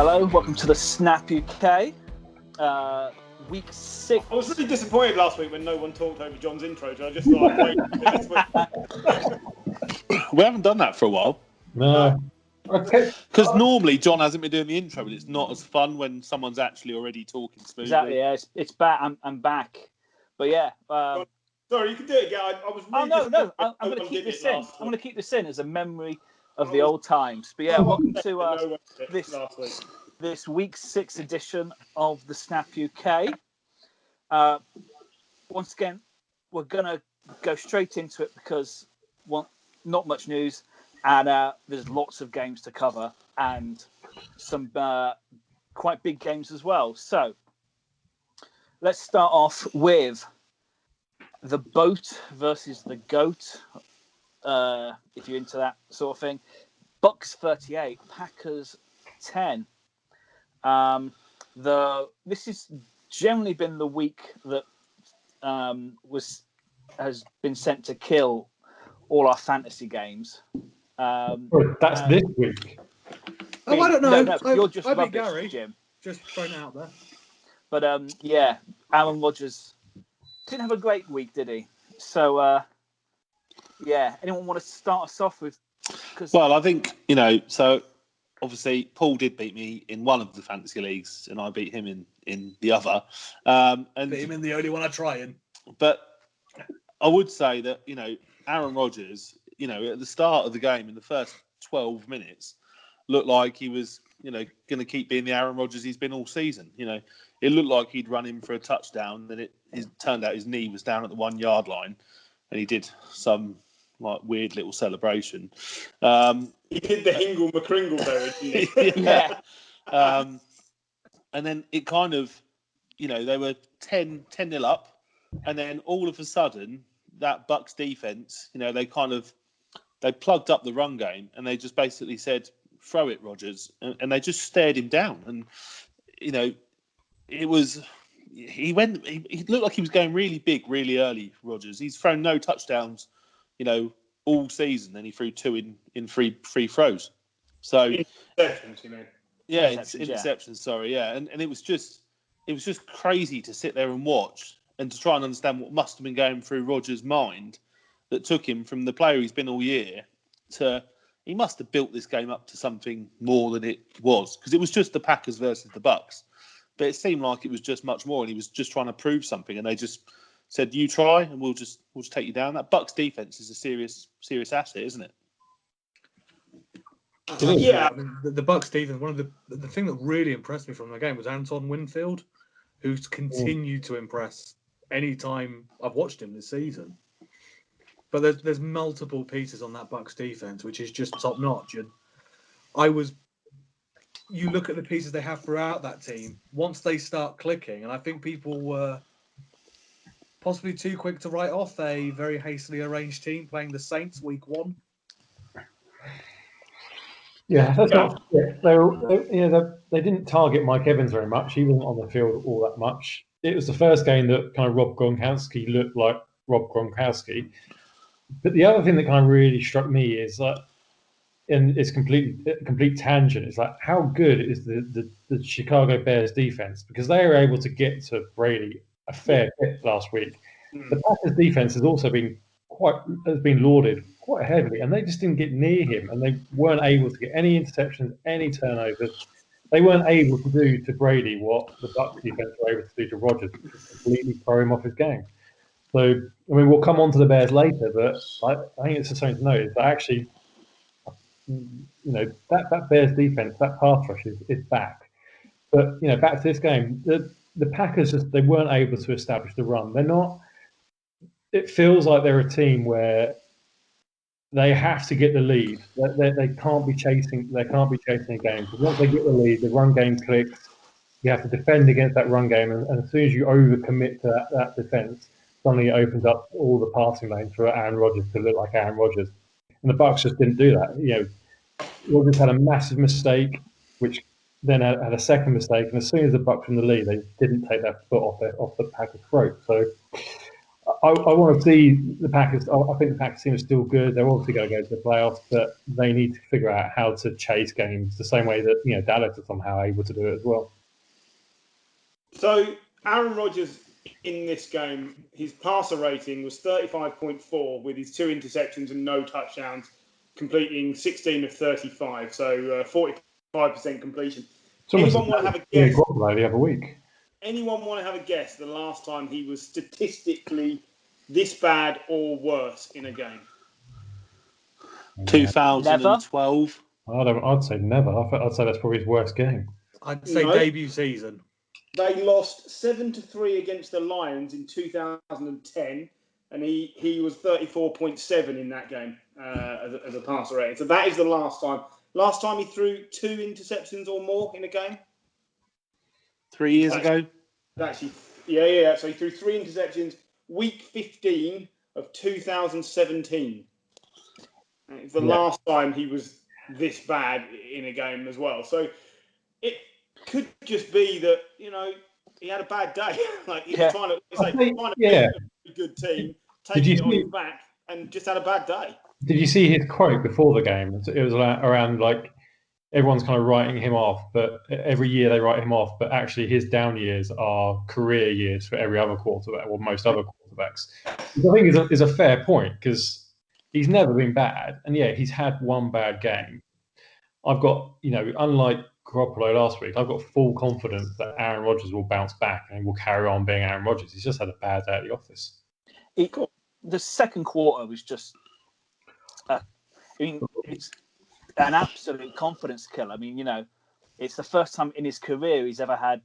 Hello, welcome to the Snap UK, week 6. I was really disappointed last week when no one talked over John's intro, so I just thought I'd wait this week. We haven't done that for a while. No. Because normally John hasn't been doing the intro, but it's not as fun when someone's actually already talking smoothly. Exactly, yeah, it's back. I'm back. But yeah. Sorry, you can do it again. I was really no. I'm going to keep this in. I'm going to keep this in as a memory of the old times. But yeah, welcome to this week 6 edition of the Snap UK. Once again, we're going to go straight into it because not much news, and there's lots of games to cover and some quite big games as well. So let's start off with the boat versus the goat. If you're into that sort of thing, Bucks 38, Packers 10. This has generally been the week that has been sent to kill all our fantasy games. That's this week. I don't know. No, you're just rubbish, Gary. Jim. Just throwing it out there. But yeah, Aaron Rodgers didn't have a great week, did he? So yeah, anyone want to start us off with? Well, I think so obviously Paul did beat me in one of the fantasy leagues, and I beat him in the other. And Beat him in the only one I try in. But I would say that Aaron Rodgers, at the start of the game in the first 12 minutes, looked like he was going to keep being the Aaron Rodgers he's been all season. It looked like he'd run in for a touchdown. Then it turned out his knee was down at the 1 yard line, and he did some weird little celebration. He did the Hingle McCringle there, didn't he? Yeah. And then it kind of, they were 10-0 up, and then all of a sudden that Bucks defense, they plugged up the run game, and they just basically said, "Throw it, Rodgers," and they just stared him down. And it was he looked like he was going really big, really early. Rodgers, he's thrown no touchdowns, all season, and he threw 2 in three throws. So interceptions, you mean? Yeah, interceptions. Sorry, yeah, and it was just crazy to sit there and watch and to try and understand what must have been going through Rodgers' mind that took him from the player he's been all year to he must have built this game up to something more than it was, because it was just the Packers versus the Bucks, but it seemed like it was just much more, and he was just trying to prove something, and they just said, "You try, and we'll just take you down." That Bucks defense is a serious asset, isn't it? Yeah. I mean, the Bucks defense. One of the thing that really impressed me from the game was Anton Winfield, who's continued to impress any time I've watched him this season. But there's multiple pieces on that Bucks defense, which is just top notch. And you look at the pieces they have throughout that team. Once they start clicking, and I think people were possibly too quick to write off a very hastily arranged team playing the Saints week 1. Yeah, that's not. They didn't target Mike Evans very much. He wasn't on the field all that much. It was the first game that kind of Rob Gronkowski looked like Rob Gronkowski. But the other thing that kind of really struck me is that, and it's complete tangent, is like how good is the Chicago Bears defense, because they were able to get to Brady a fair bit last week. The Packers defense has also been lauded quite heavily, and they just didn't get near him, and they weren't able to get any interceptions, any turnovers. They weren't able to do to Brady what the Bucs defense were able to do to Rodgers, completely throw him off his game. So, I mean, we'll come on to the Bears later, but I think it's just something to note is that actually, that Bears defense, that pass rush is back. But, back to this game, the Packers they weren't able to establish the run. They're not. It feels like they're a team where they have to get the lead. They can't be chasing. They can't be chasing a game, because once they get the lead, the run game clicks. You have to defend against that run game, and as soon as you overcommit to that defense, suddenly it opens up all the passing lanes for Aaron Rodgers to look like Aaron Rodgers. And the Bucs just didn't do that. Rodgers had a massive mistake, which then had a second mistake, and as soon as the Bucs were in the lead, they didn't take their foot off the Packers' throat. So I want to see the Packers. I think the Packers team is still good. They're obviously going to go to the playoffs, but they need to figure out how to chase games the same way that Dallas are somehow able to do it as well. So Aaron Rodgers in this game, his passer rating was 35.4 with his 2 interceptions and no touchdowns, completing 16 of 35, so 45% completion. Anyone want to have a guess? The other week. Anyone want to have a guess the last time he was statistically this bad or worse in a game? 2012. I'd say never. I'd say that's probably his worst game. I'd say debut season. They lost 7-3 against the Lions in 2010, and he was 34.7 in that game as a passer rating. So that is the last time. Last time he threw 2 interceptions or more in a game? 3 years ago. Actually, yeah. So he threw 3 interceptions week 15 of 2017. And it's the last time he was this bad in a game as well. So it could just be that, he had a bad day. Like he was trying to beat a good team, taking it on his back, and just had a bad day. Did you see his quote before the game? It was around like everyone's kind of writing him off, but every year they write him off. But actually, his down years are career years for every other quarterback, or most other quarterbacks. Which I think is a fair point because he's never been bad, and he's had one bad game. I've got, unlike Garoppolo last week, I've got full confidence that Aaron Rodgers will bounce back and will carry on being Aaron Rodgers. He's just had a bad day at the office. The second quarter was just, it's an absolute confidence killer. I mean, it's the first time in his career he's ever had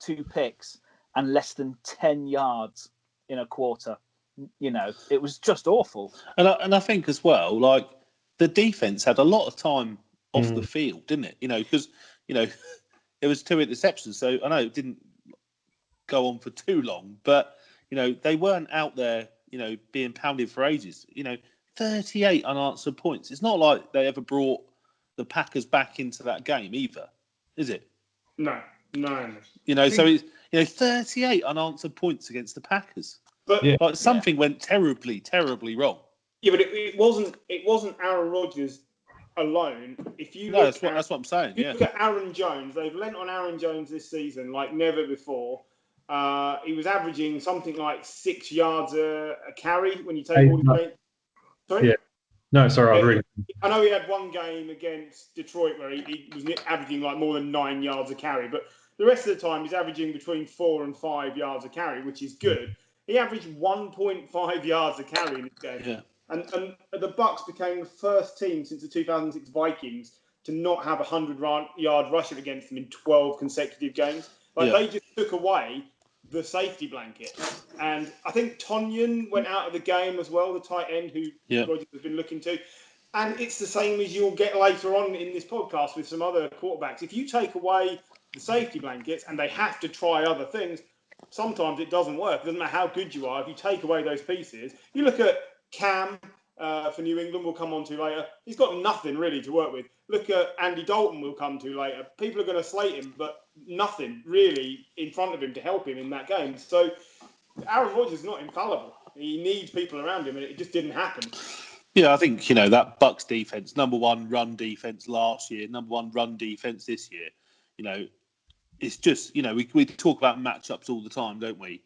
2 picks and less than 10 yards in a quarter. It was just awful. And I think as well, like the defense had a lot of time off the field, didn't it? Because it was 2 interceptions, so I know it didn't go on for too long, but they weren't out there, being pounded for ages. 38 unanswered points. It's not like they ever brought the Packers back into that game either, is it? No. So it's 38 unanswered points against the Packers. But something went terribly, terribly wrong. Yeah, but it wasn't Aaron Rodgers alone. If you that's what I'm saying. If you look at Aaron Jones, they've lent on Aaron Jones this season like never before. He was averaging something like 6 yards a carry when you take all the games. Sorry? Yeah. No, sorry, I was reading. I know he had one game against Detroit where he was averaging like more than 9 yards a carry, but the rest of the time he's averaging between 4 and 5 yards a carry, which is good. He averaged 1.5 yards a carry in this game. Yeah. And the Bucs became the first team since the 2006 Vikings to not have a 100-yard rusher against them in 12 consecutive games. They just took away the safety blanket. And I think Tonyan went out of the game as well, the tight end who Rodgers has been looking to. And it's the same as you'll get later on in this podcast with some other quarterbacks. If you take away the safety blankets and they have to try other things, sometimes it doesn't work. It doesn't matter how good you are. If you take away those pieces, you look at Cam for New England, we'll come on to later. He's got nothing really to work with. Look at Andy Dalton, we'll come to later. People are going to slate him, but nothing really in front of him to help him in that game. So Aaron Rodgers is not infallible. He needs people around him, and it just didn't happen. Yeah, I think, that Bucs defense, number 1 run defense last year, number 1 run defense this year, it's just, we talk about matchups all the time, don't we?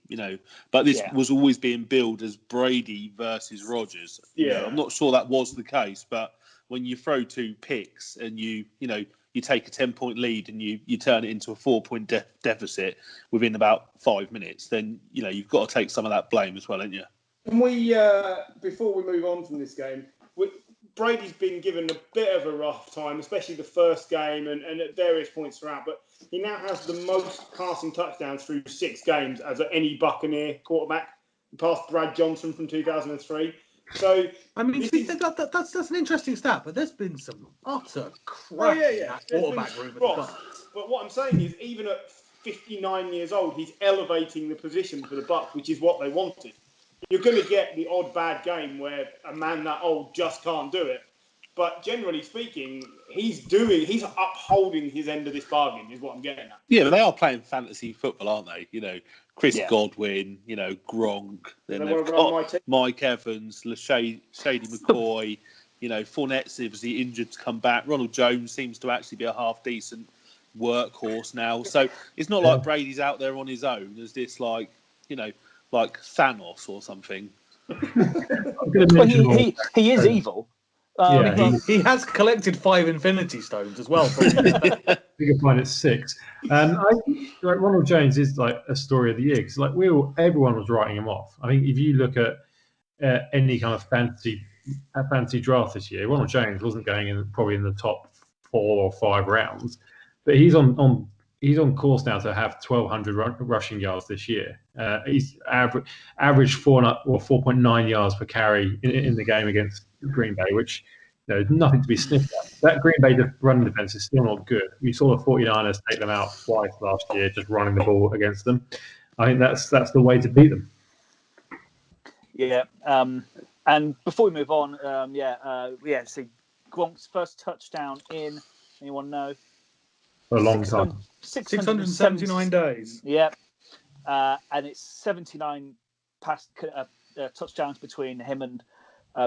But this was always being billed as Brady versus Rodgers. I'm not sure that was the case, but when you throw 2 picks and you take a 10-point lead and you turn it into a 4-point deficit within about 5 minutes, then, you've got to take some of that blame as well, haven't you? And we, before we move on from this game, Brady's been given a bit of a rough time, especially the first game and at various points throughout. But he now has the most passing touchdowns through 6 games as any Buccaneer quarterback. He passed Brad Johnson from 2003. So I mean, that's an interesting stat, but there's been some utter crap in that quarterback room. But what I'm saying is, even at 59 years old, he's elevating the position for the Bucs, which is what they wanted. You're going to get the odd bad game where a man that old just can't do it. But generally speaking, he's upholding his end of this bargain, is what I'm getting at. Yeah, but they are playing fantasy football, aren't they? Chris Yeah. Godwin, Gronk. Then They they've wanna run my got team. Mike Evans, Shady McCoy. Fournette's obviously injured to come back. Ronald Jones seems to actually be a half decent workhorse now. So it's not like Brady's out there on his own. There's this like Thanos or something. Well, he is evil. He has collected 5 Infinity Stones as well. You can find it 6. Ronald Jones is like a story of the year because everyone was writing him off. I think if you look at any kind of fantasy draft this year, Ronald Jones wasn't going in probably in the top 4 or 5 rounds, but he's on course now to have 1,200 rushing yards this year. He's averaged 4.9 yards per carry in the game against Green Bay, which nothing to be sniffed at. That Green Bay running defense is still not good. We saw the 49ers take them out twice last year, just running the ball against them. I think that's the way to beat them. Yeah. And before we move on, see Gronk's first touchdown in, anyone know? For a long time. 679 days. Yeah. And it's 79 touchdowns between him and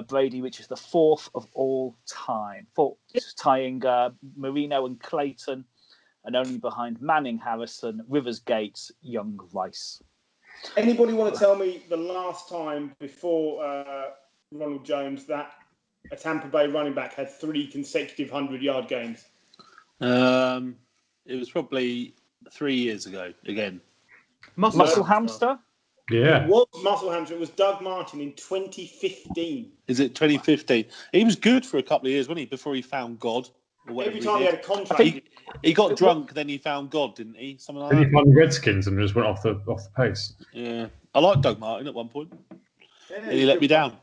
Brady, which is the 4th of all time. Tying Marino and Clayton, and only behind Manning, Harrison, Rivers, Gates, Young, Rice. Anybody want to tell me the last time before Ronald Jones that a Tampa Bay running back had 3 consecutive 100-yard games? It was probably 3 years ago again. Muscle Hamster? Yeah. It was Muscle Hamster. It was Doug Martin in 2015. Is it 2015? He was good for a couple of years, wasn't he, before he found God? Every time he had a contract. He got drunk, then he found God, didn't he? Something like then that. he found the Redskins and just went off the pace. Yeah. I liked Doug Martin at one point. Yeah, and he let me down.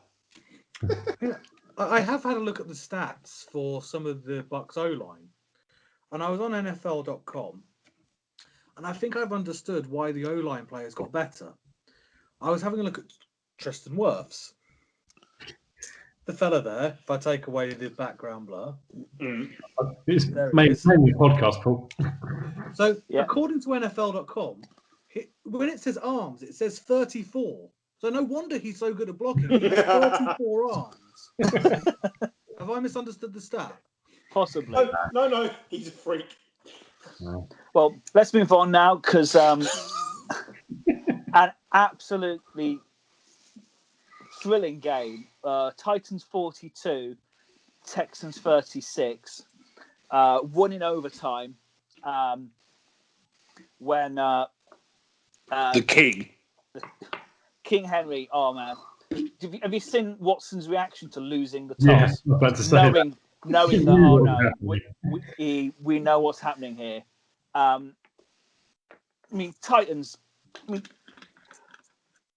I have had a look at the stats for some of the Bucs O-line. And I was on NFL.com. And I think I've understood why the O-line players got better. I was having a look at Tristan Wirfs. The fella there, if I take away the background blur. It's mainly podcast, Paul. So, according to NFL.com, when it says arms, it says 34. So no wonder he's so good at blocking. He has 34 arms. Have I misunderstood the stat? Possibly. No, he's a freak. Well, let's move on now because an absolutely thrilling game. Titans 42, Texans 36. Won in overtime when the King. King Henry. Oh man, have you seen Watson's reaction to losing the toss? Yeah, about to say knowing that we know what's happening here. Titans.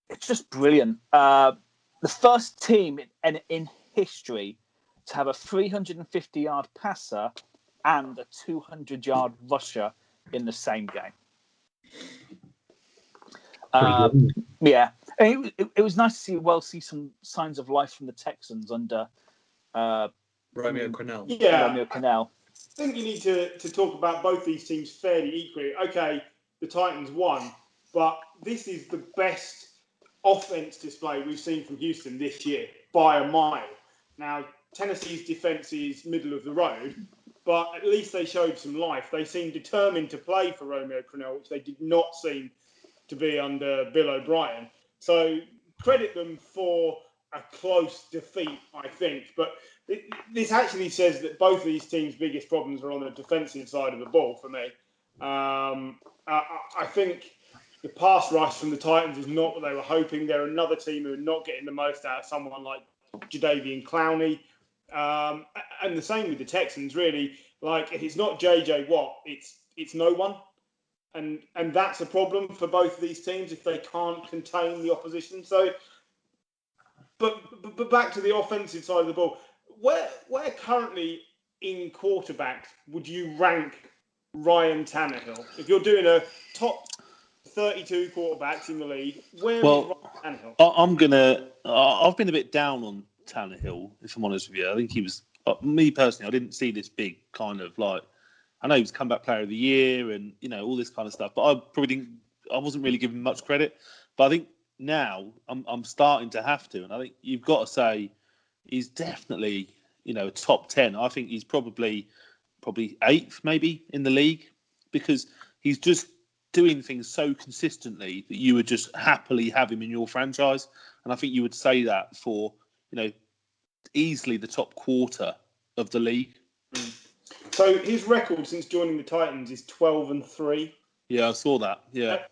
It's just brilliant. The first team in history to have a 350-yard passer and a 200-yard rusher in the same game. It was nice to see some signs of life from the Texans under Romeo Crennel. Yeah, Romeo Crennel. I think you need to talk about both these teams fairly equally. Okay, the Titans won, but this is the best offense display we've seen from Houston this year by a mile. Now, Tennessee's defense is middle of the road, but at least they showed some life. They seemed determined to play for Romeo Crennel, which they did not seem to be under Bill O'Brien. So credit them for a close defeat, I think. But this actually says that both of these teams' biggest problems are on the defensive side of the ball for me. I think the pass rush from the Titans is not what they were hoping. They're another team who are not getting the most out of someone like Jadeveon Clowney. And the same with the Texans, really. Like, if it's not J.J. Watt, it's no one. And that's a problem for both of these teams if they can't contain the opposition. So, but back to the offensive side of the ball. Where currently in quarterbacks would you rank Ryan Tannehill? If you're doing a top 32 quarterbacks in the league, where is Ryan Tannehill? I've been a bit down on Tannehill, if I'm honest with you. I think he was me personally, I didn't see this big kind of like. I know he was comeback player of the year and all this kind of stuff, but I wasn't really giving him much credit. But I think now I'm starting to have to, and I think you've got to say he's definitely a top 10. I think he's probably 8th maybe in the league because he's just doing things so consistently that you would just happily have him in your franchise. And I think you would say that for easily the top quarter of the league. So his record since joining the Titans is 12-3. Yeah, I saw that. Yeah,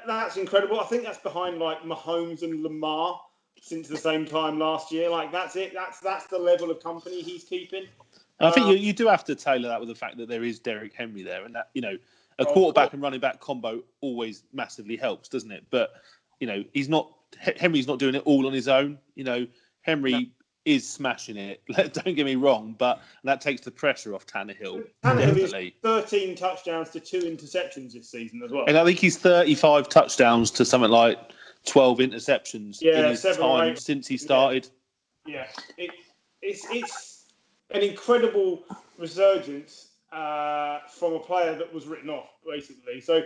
that's incredible. I think that's behind like Mahomes and Lamar since the same time last year. Like that's it. That's the level of company he's keeping. I think you do have to tailor that with the fact that there is Derrick Henry there, and that a quarterback and running back combo always massively helps, doesn't it? But Henry's not doing it all on his own. Henry is smashing it. Don't get me wrong, but that takes the pressure off Tannehill. Tannehill is 13 touchdowns to 2 interceptions this season as well. And I think he's 35 touchdowns to something like 12 interceptions in his time since he started. Yeah, it's an incredible resurgence from a player that was written off, basically. So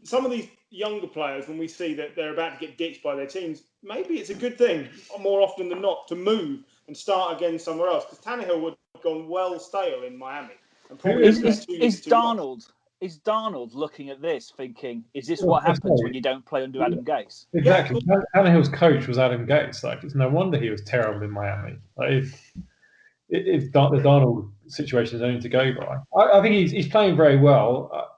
some of these younger players, when we see that they're about to get ditched by their teams, maybe it's a good thing, more often than not, to move and start again somewhere else. Because Tannehill would have gone well stale in Miami. And probably is Darnold looking at this thinking, is this what happens when you don't play under Adam Gase? Exactly. Yeah. Tannehill's coach was Adam Gase. Like, it's no wonder he was terrible in Miami. Like, if the Darnold situation is only to go by, I think he's playing very well.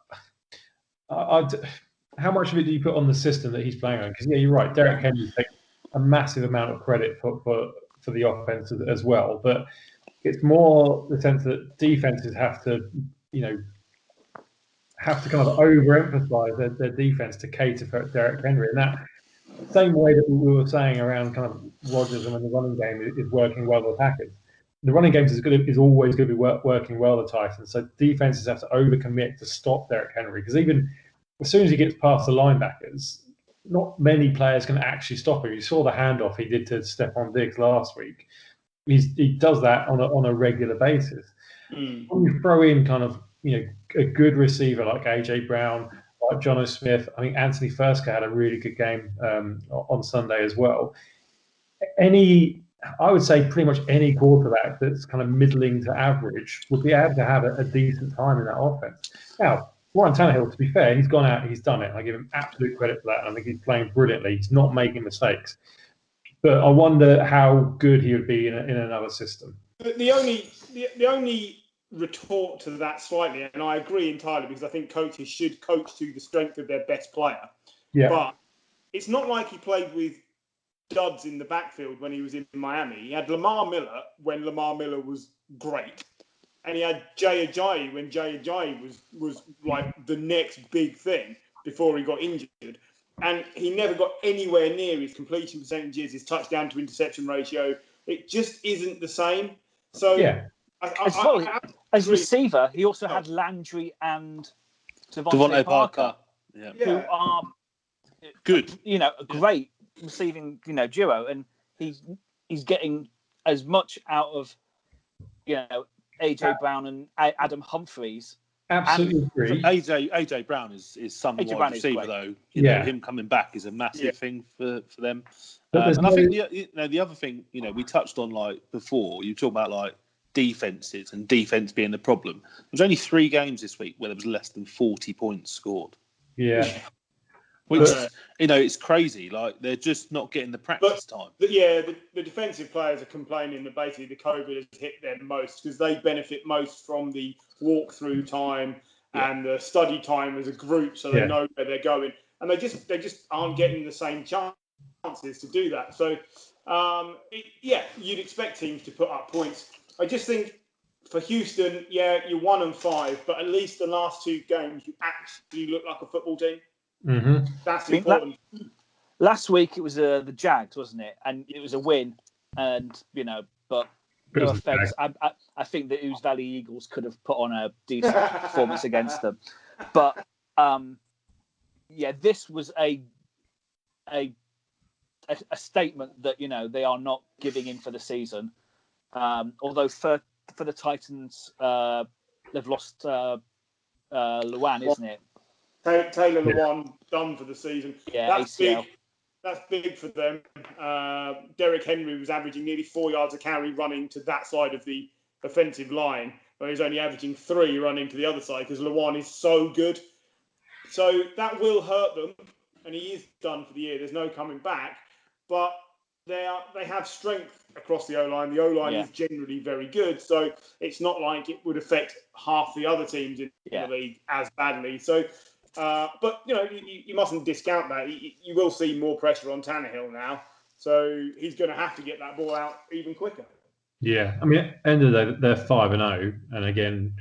How much of it do you put on the system that he's playing on? Because you're right. Derrick Henry takes a massive amount of credit for the offense as well, but it's more the sense that defenses have to kind of overemphasize their defense to cater for Derrick Henry, and that same way that we were saying around kind of Rodgers and when the running game is working well with Packers. The running game is always going to be working well with the Titans. So defenses have to overcommit to stop Derrick Henry, because even as soon as he gets past the linebackers, not many players can actually stop him. You saw the handoff he did to Stephon Diggs last week. He does that on a regular basis. When you throw in kind of a good receiver like AJ Brown, like Jonnu Smith, I think Anthony Fursker had a really good game on Sunday as well. I would say pretty much any quarterback that's kind of middling to average would be able to have a decent time in that offense. Now, Ryan Tannehill, to be fair, he's gone out, he's done it. I give him absolute credit for that. I think he's playing brilliantly. He's not making mistakes. But I wonder how good he would be in another system. The only retort to that slightly, and I agree entirely, because I think coaches should coach to the strength of their best player. Yeah. But it's not like he played with duds in the backfield when he was in Miami. He had Lamar Miller when Lamar Miller was great. And he had Jay Ajayi when Jay Ajayi was like the next big thing before he got injured. And he never got anywhere near his completion percentages, his touchdown to interception ratio. It just isn't the same. So as receiver, he also had Landry and Devontae Parker. Who are good. A great receiving, duo, and he's getting as much out of AJ Brown and Adam Humphries. Absolutely agree. AJ Brown is some wide receiver though. Him coming back is a massive thing for them. And I think the other thing we touched on like before, you talk about like defenses and defense being the problem. There's only 3 games this week where there was less than 40 points scored. Yeah. Which, it's crazy. Like, they're just not getting the practice time. The defensive players are complaining that basically the COVID has hit them most, because they benefit most from the walkthrough time and the study time as a group, so they know where they're going. And they just aren't getting the same chances to do that. So, you'd expect teams to put up points. I just think for Houston, you're 1-5, but at least the last 2 games, you actually look like a football team. Mm-hmm. That's important. Last week it was the Jags, wasn't it? And it was a win, and but no offense, I think the Ooze Valley Eagles could have put on a decent performance against them. But this was a statement that they are not giving in for the season. Although for the Titans. They've lost Luan, isn't it? Taylor Yeah. Lewan done for the season. Yeah, That's ACL. big. That's big for them. Derrick Henry was averaging nearly 4 yards a carry running to that side of the offensive line, where he's only averaging 3 running to the other side because Lewan is so good. So that will hurt them, and he is done for the year. There's no coming back, but they have strength across the O-line. The O-line is generally very good, so it's not like it would affect half the other teams in the league as badly. So. But you mustn't discount that. You will see more pressure on Tannehill now, so he's going to have to get that ball out even quicker. Yeah, I mean, at the end of the day, they're 5-0, and again,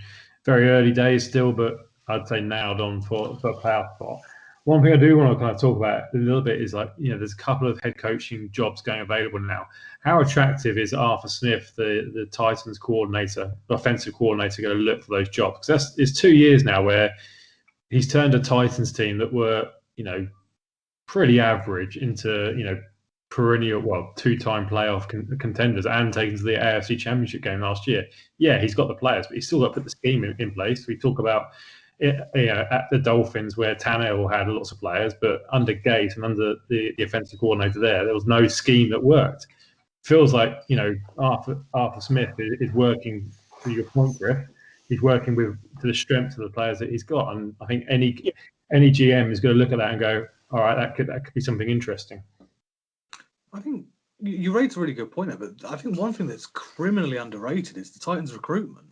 very early days still, but I'd say nailed on for a playoff spot. One thing I do want to kind of talk about a little bit is there's a couple of head coaching jobs going available now. How attractive is Arthur Smith, the Titans coordinator, offensive coordinator, going to look for those jobs? Because it's 2 years now where he's turned a Titans team that were, pretty average into, perennial, two-time playoff contenders and taken to the AFC Championship game last year. Yeah, he's got the players, but he's still got to put the scheme in place. We talk about at the Dolphins where Tannehill had lots of players, but under Gate and under the offensive coordinator there was no scheme that worked. Feels like, Arthur Smith is working, to your point, Griff, he's working to the strengths of the players that he's got, and I think any GM is going to look at that and go, "All right, that could be something interesting." I think you raised a really good point there, but I think one thing that's criminally underrated is the Titans' recruitment.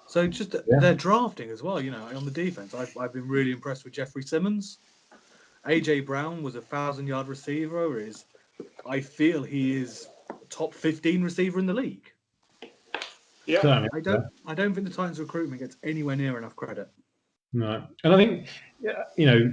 So just their drafting as well. On the defense, I've been really impressed with Jeffrey Simmons. AJ Brown was a 1,000-yard receiver. I feel he is top 15 receiver in the league. Yeah, I don't think the Titans recruitment gets anywhere near enough credit. No, and I think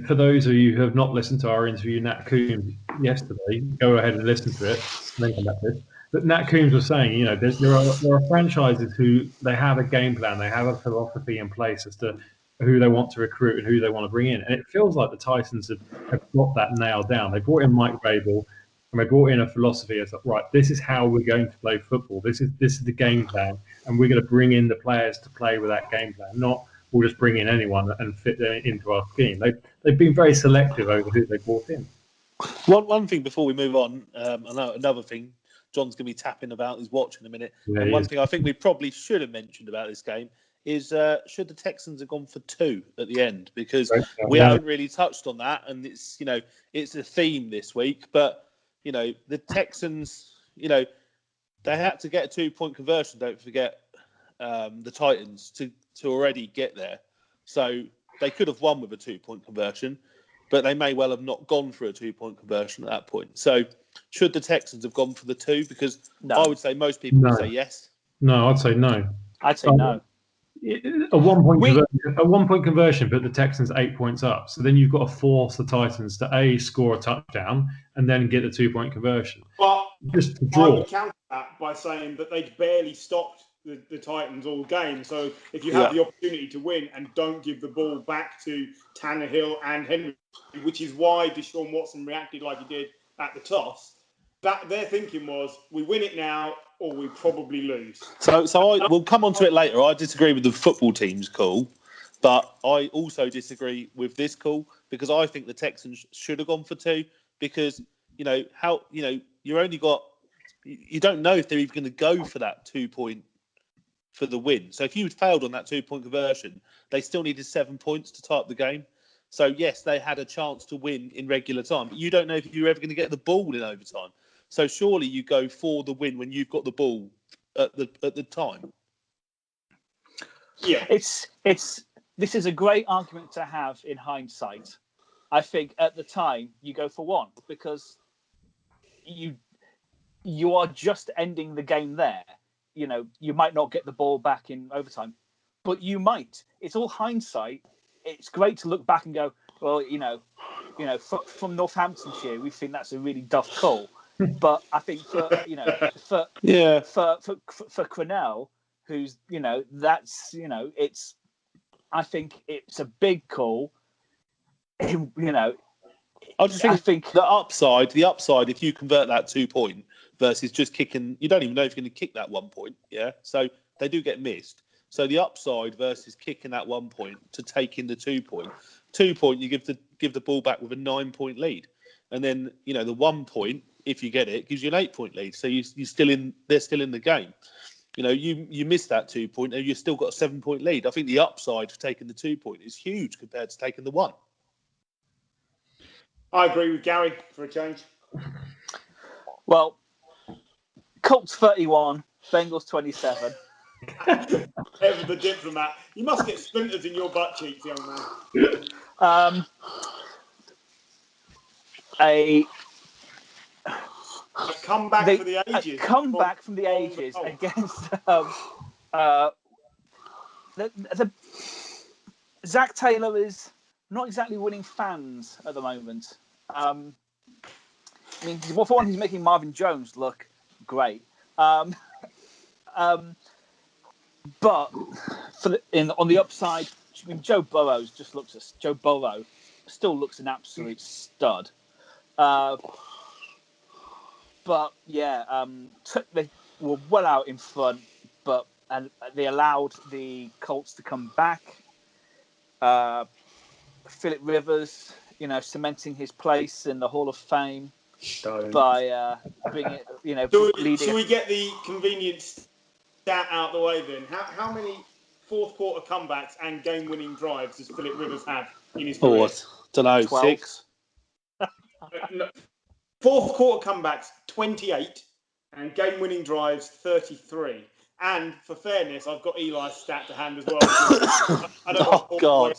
for those of you who have not listened to our interview, Nat Coombs yesterday, go ahead and listen to it, and then come back to this. But Nat Coombs was saying, there are franchises who they have a game plan, they have a philosophy in place as to who they want to recruit and who they want to bring in, and it feels like the Titans have got that nailed down. They brought in Mike Vrabel. And they brought in a philosophy as right, this is how we're going to play football. This is the game plan, and we're going to bring in the players to play with that game plan. Not we'll just bring in anyone and fit them into our scheme. They've been very selective over who they brought in. One thing before we move on, I know another thing John's going to be tapping about his watch in a minute. Yeah, and one thing I think we probably should have mentioned about this game is should the Texans have gone for 2 at the end, because we haven't really touched on that, and it's it's a theme this week, but. The Texans, they had to get a 2-point conversion. Don't forget the Titans to already get there. So they could have won with a 2-point conversion, but they may well have not gone for a 2-point conversion at that point. So should the Texans have gone for the 2? Because I would say most people would say yes. No, I'd say no. I'd say no. A 1-point conversion, but the Texans 8 points up. So then you've got to force the Titans to score a touchdown and then get the 2-point conversion. But just to draw. I would counter that by saying that they'd barely stopped the Titans all game. So if you have the opportunity to win and don't give the ball back to Tannehill and Henry, which is why Deshaun Watson reacted like he did at the toss, that their thinking was, we win it now or we probably lose. So we'll come on to it later. I disagree with the football team's call, but I also disagree with this call because I think the Texans should have gone for 2 because, you don't know if they're even going to go for that 2-point for the win. So if you had failed on that 2-point conversion, they still needed 7 points to tie up the game. So yes, they had a chance to win in regular time, but you don't know if you're ever going to get the ball in overtime. So surely you go for the win when you've got the ball at the time. Yeah, this is a great argument to have in hindsight. I think at the time you go for 1 because you are just ending the game there. You might not get the ball back in overtime, but you might. It's all hindsight. It's great to look back and go, well, from Northamptonshire, we think that's a really duff call. But I think for Crennel, who's I think it's a big call. I just think the upside, if you convert that 2-point versus just kicking. You don't even know if you're going to kick that 1 point. Yeah, so they do get missed. So the upside versus kicking that 1 point to taking the 2 point. 2 point, you give the ball back with a 9 point lead, and then the 1 point, if you get it, gives you an 8 point lead. So they're still in the game. You miss that 2 point, and you've still got a 7 point lead. I think the upside for taking the 2 point is huge compared to taking the 1. I agree with Gary for a change. Well, Colts 31, Bengals 27. Ever the diplomat. You must get splinters in your butt cheeks, young man. A comeback for the ages. A comeback from the ages against Zach Taylor is not exactly winning fans at the moment. I mean, for one, he's making Marvin Jones look great. But on the upside, I mean, Joe Burrow still looks an absolute stud. But yeah, they were well out in front, and they allowed the Colts to come back. Philip Rivers, cementing his place in the Hall of Fame by bringing it, leading. Should we get the convenient stat out the way then? How many fourth quarter comebacks and game-winning drives does Philip Rivers have in his career? I don't know, 12. 6. No. Fourth quarter comebacks, 28, and game-winning drives, 33. And for fairness, I've got Eli's stat to hand as well. I don't Oh, God.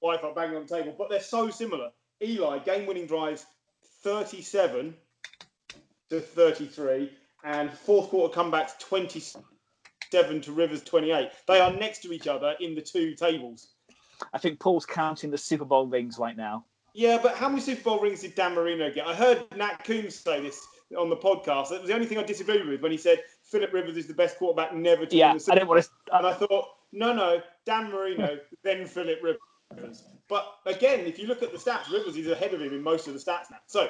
Wi-Fi banging on the table, but they're so similar. Eli, game-winning drives, 37 to 33, and fourth quarter comebacks, 27 to Rivers, 28. They are next to each other in the two tables. I think Paul's counting the Super Bowl rings right now. Yeah, but how many Super Bowl rings did Dan Marino get? I heard Nat Coombs say this on the podcast. That was the only thing I disagreed with when he said Philip Rivers is the best quarterback never to win the Super Bowl. And I thought, no, Dan Marino, then Philip Rivers. But again, if you look at the stats, Rivers is ahead of him in most of the stats now. So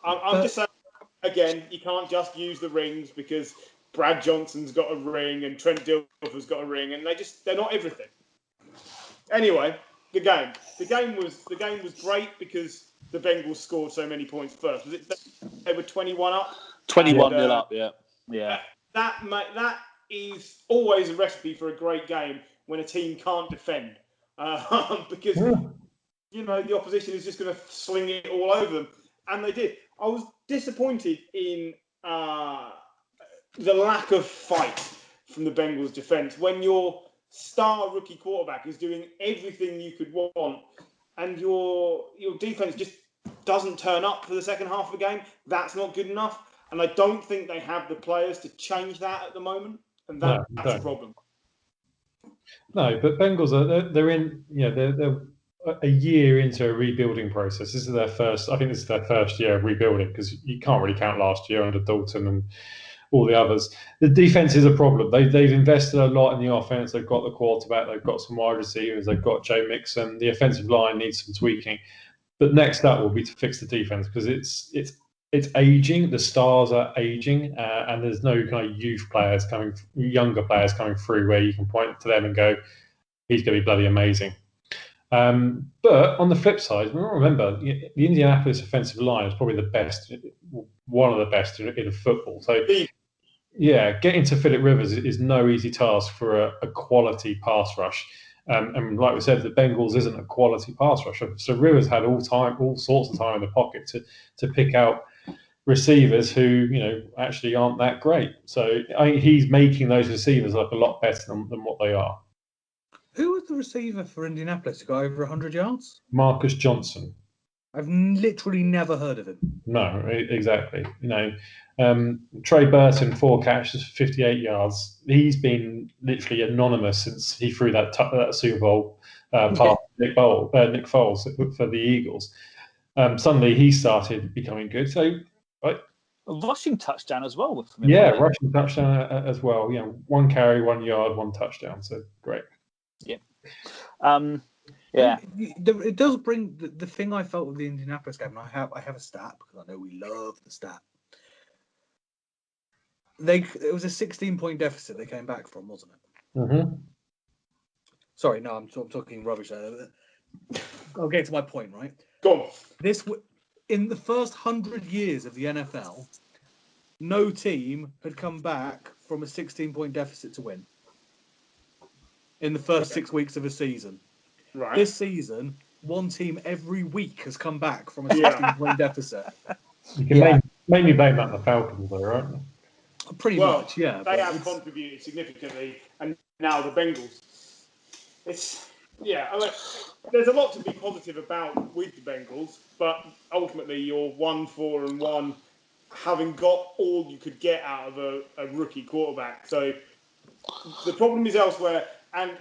I'm just saying, again, you can't just use the rings because Brad Johnson's got a ring and Trent Dilfer's got a ring, and they're not everything. Anyway. The game was great because the Bengals scored so many points first. Was it they were 21 up? 21-0 up, yeah. That is always a recipe for a great game when a team can't defend, because the opposition is just going to sling it all over them, and they did. I was disappointed in the lack of fight from the Bengals defense when your star rookie quarterback is doing everything you could want, and your defense just doesn't turn up for the second half of the game. That's not good enough, and I don't think they have the players to change that at the moment, and that's a problem. No, but Bengals they're in they're a year into a rebuilding process. This is their first year of rebuilding because you can't really count last year under Dalton and all the others. The defense is a problem. They've invested a lot in the offense. They've got the quarterback. They've got some wide receivers. They've got Joe Mixon. The offensive line needs some tweaking. But next up will be to fix the defense because it's aging. The stars are aging, and there's no kind of younger players coming through where you can point to them and go, he's going to be bloody amazing. But on the flip side, remember the Indianapolis offensive line is probably the best, one of the best in football. So, yeah, getting to Philip Rivers is no easy task for a quality pass rush. And like we said, the Bengals isn't a quality pass rusher. So Rivers had all sorts of time in the pocket to pick out receivers who actually aren't that great. So he's making those receivers look a lot better than what they are. Who was the receiver for Indianapolis who got over 100 yards? Marcus Johnson. I've literally never heard of him. No, exactly. Trey Burton, 4 catches, 58 yards. He's been literally anonymous since he threw that Super Bowl pass to Nick Foles for the Eagles. Suddenly he started becoming good. So, a rushing touchdown as well. Rushing touchdown as well. 1 carry, 1 yard, 1 touchdown. So great. Yeah. It does bring the thing I felt with the Indianapolis game. And I have a stat because I know we love the stat. It was a 16-point deficit they came back from, wasn't it? Mm-hmm. Sorry, no, I'm talking rubbish there. I'll get to my point, right? Go on. In the first 100 years of the NFL, no team had come back from a 16-point deficit to win in the first 6 weeks of a season. Right. This season, one team every week has come back from a 16-point deficit. You can mainly blame that on the Falcons, though, right? Pretty much, yeah. They have contributed significantly, and now the Bengals. I mean, there's a lot to be positive about with the Bengals, but ultimately you're 1-4-1, having got all you could get out of a rookie quarterback. So the problem is elsewhere. And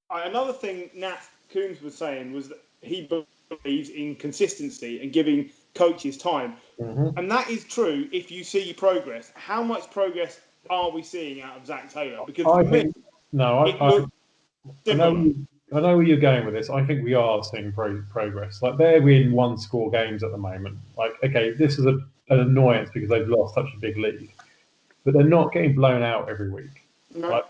another thing Nat Coombs was saying was that he believes in consistency and giving coaches time. Mm-hmm. And that is true if you see progress. How much progress are we seeing out of Zach Taylor? Because for me, I know where you're going with this. I think we are seeing progress. Like, they're winning one-score games at the moment. Like, okay, this is an annoyance because they've lost such a big lead, but they're not getting blown out every week. No. Like,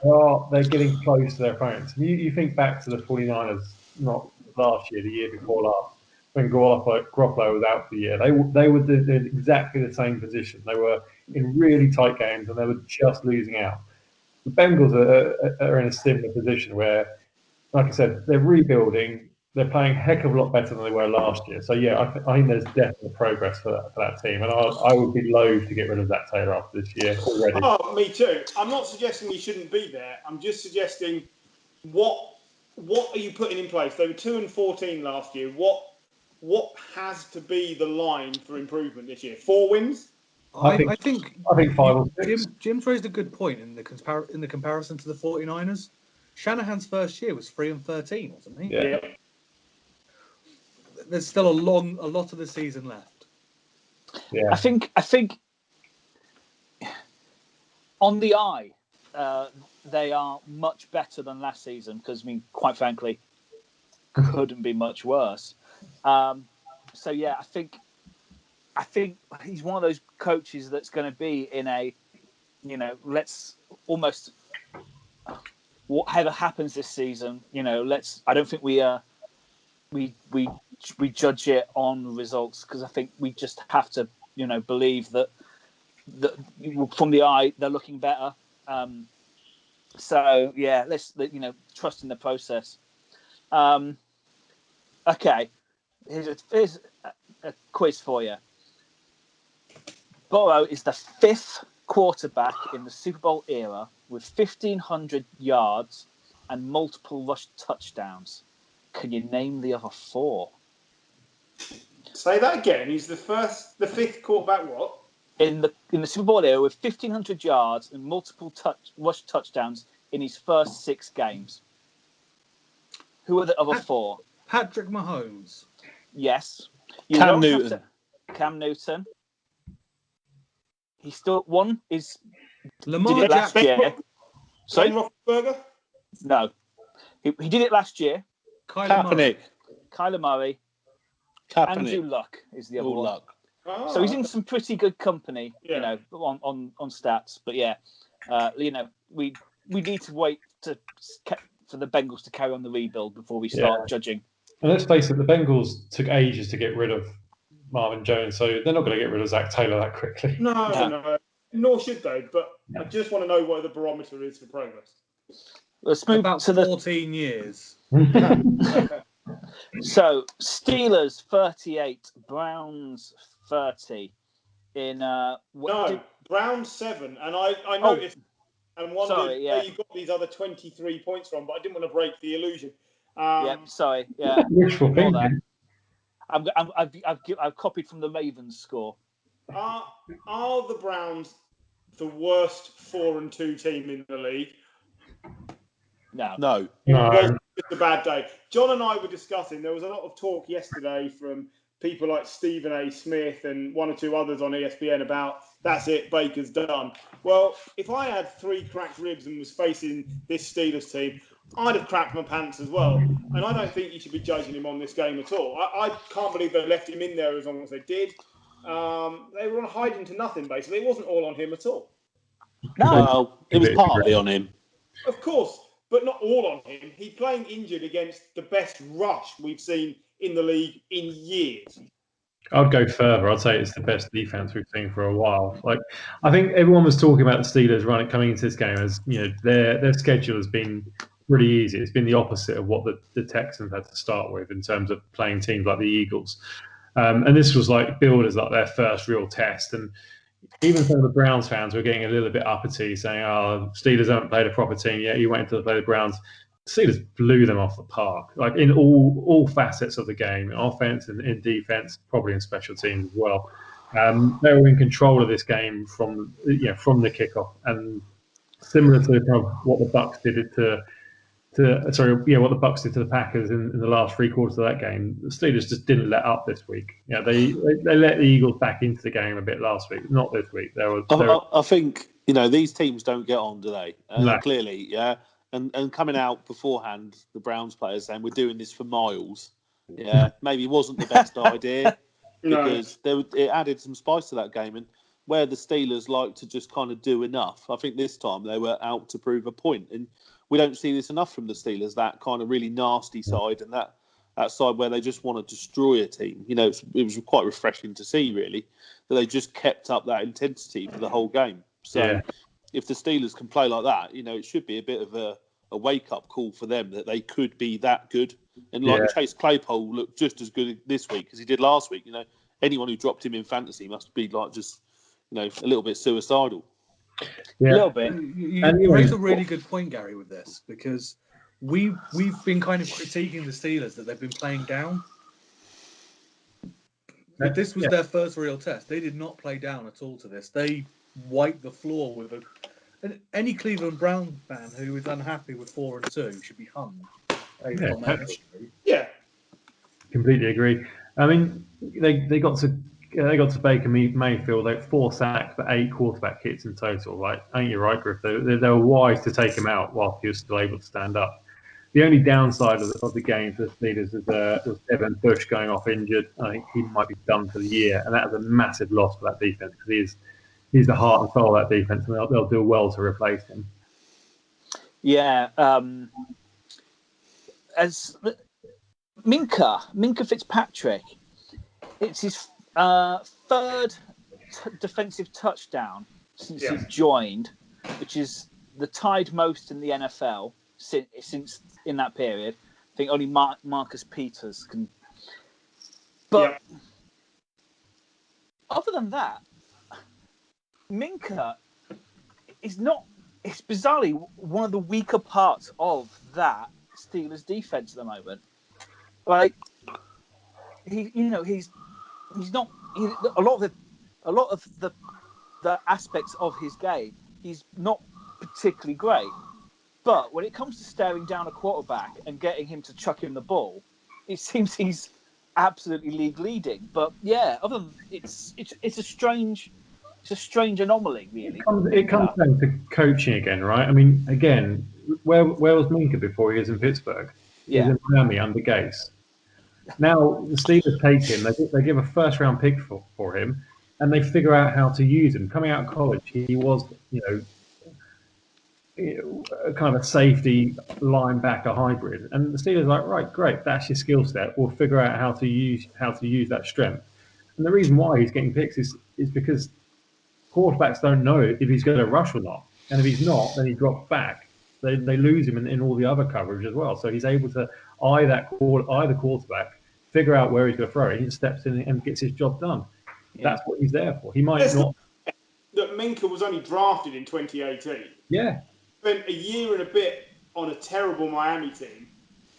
they're getting close to their opponents. You think back to the 49ers, not last year, the year before last, when Garoppolo was out for the year. They were in exactly the same position. They were in really tight games and they were just losing out. The Bengals are in a similar position where, like I said, they're rebuilding. They're playing a heck of a lot better than they were last year. So, yeah, I think there's definitely progress for that team. And I would be loath to get rid of Zach Taylor after this year already. Oh, me too. I'm not suggesting he shouldn't be there. I'm just suggesting what are you putting in place? They were 2-14 last year. What has to be the line for improvement this year? 4 wins? I think 5 or 6. Jim's raised a good point in the comparison to the 49ers. Shanahan's first year was 3-13, wasn't he? Yeah. There's still a lot of the season left. Yeah. I think on the eye, they are much better than last season because, I mean, quite frankly, couldn't be much worse. So yeah, I think he's one of those coaches that's going to be in a, let's almost whatever happens this season. I don't think we judge it on results because I think we just have to believe that from the eye they're looking better. So yeah, let's trust in the process. Okay, here's a quiz for you. Burrow is the 5th quarterback in the Super Bowl era with 1,500 yards and multiple rush touchdowns. Can you name the other 4? Say that again. He's the 5th quarterback. What? In the Super Bowl era with 1,500 yards and multiple rush touchdowns in his first 6 games. Who are the other 4? Patrick Mahomes. Yes. Cam Newton. Cam Newton. He still one is Lamar last Jackson. year. Sorry, Ben Roethlisberger? No, he did it last year. Kaepernick. Kyler Murray. Andrew Luck is the other one. Luck. Oh, So he's in some pretty good company, on stats. But yeah, we need to wait for the Bengals to carry on the rebuild before we start judging. And let's face it, the Bengals took ages to get rid of Marvin Jones, so they're not going to get rid of Zach Taylor that quickly. No. Nor should they. But I just want to know what the barometer is for progress. Let's move about to 14 years. So Steelers 38, Browns 30. Browns 7, and I noticed and wondered where you got these other 23 points from, but I didn't want to break the illusion. Sorry. Yeah. Wishful thinking. I've copied from the Ravens score. Are the Browns the worst 4-2 team in the league? No. It was just a bad day. John and I were discussing. There was a lot of talk yesterday from people like Stephen A. Smith and 1 or 2 others on ESPN about that's it, Baker's done. Well, if I had 3 cracked ribs and was facing this Steelers team, I'd have crapped my pants as well. And I don't think you should be judging him on this game at all. I can't believe they left him in there as long as they did. They were on hiding to nothing, basically. It wasn't all on him at all. No, Well, it was partly on him. Of course, but not all on him. He's playing injured against the best rush we've seen in the league in years. I'd go further. I'd say it's the best defense we've seen for a while. Like, I think everyone was talking about the Steelers coming into this game as their schedule has been pretty easy. It's been the opposite of what the Texans had to start with in terms of playing teams like the Eagles. And this was billed as their first real test. And even some of the Browns fans were getting a little bit uppity, saying, "Oh, Steelers haven't played a proper team yet. You wait until they play the Browns." Steelers blew them off the park, in all facets of the game, in offense and in defense, probably in special teams as well. They were in control of this game from the kickoff, and similar to what the Bucs did what the Bucs did to the Packers in the last three quarters of that game. The Steelers just didn't let up this week. They let the Eagles back into the game a bit last week, not this week. I think these teams don't get on, do they? No. Clearly, yeah. And coming out beforehand, the Browns players saying we're doing this for miles. Yeah, maybe wasn't the best idea because it added some spice to that game. And where the Steelers like to just kind of do enough, I think this time they were out to prove a point. And we don't see this enough from the Steelers, that kind of really nasty side and that side where they just want to destroy a team. It was quite refreshing to see, really, that they just kept up that intensity for the whole game. So if the Steelers can play like that, it should be a bit of a wake-up call for them that they could be that good. And Chase Claypool looked just as good this week as he did last week. Anyone who dropped him in fantasy must be just a little bit suicidal. Yeah. A little bit. You raise a really good point, Gary, with this, because we've been kind of critiquing the Steelers that they've been playing down. But this was their first real test. They did not play down at all to this. They wiped the floor with any Cleveland Brown fan who is unhappy with 4-2 should be hung. Yeah, completely agree. I mean, they got to Baker Mayfield. They had 4 sacks but 8 quarterback hits in total. Ain't you right, Griff? They were wise to take him out while he was still able to stand up. The only downside of the game for the Steelers was Devin Bush going off injured. I think he might be done for the year, and that was a massive loss for that defense because he's the heart and soul of that defense, and they'll do well to replace him. Yeah, as Minka Fitzpatrick, it's his third defensive touchdown since he's joined, which is the tied most in the NFL since in that period. I think only Marcus Peters can. But other than that, Minka is not. It's bizarrely one of the weaker parts of that Steelers defense at the moment. He's not. A lot of the aspects of his game, he's not particularly great. But when it comes to staring down a quarterback and getting him to chuck him the ball, it seems he's absolutely league leading. But yeah, other than it's a strange anomaly, really. It comes down to coaching again, right? I mean, again, where was Minka before he was in Pittsburgh? He was in Miami under Gase. Now the Steelers take him. They give a first-round pick for him, and they figure out how to use him. Coming out of college, he was, kind of a safety linebacker hybrid, and the Steelers are like, right, great, that's your skill set. We'll figure out how to use that strength. And the reason why he's getting picks is because quarterbacks don't know if he's going to rush or not, and if he's not, then he drops back. They lose him in all the other coverage as well. So he's able to eye the quarterback, figure out where he's going to throw it. He steps in and gets his job done. Yeah. That's what he's there for. He might not. That Minka was only drafted in 2018. Yeah. Spent a year and a bit on a terrible Miami team,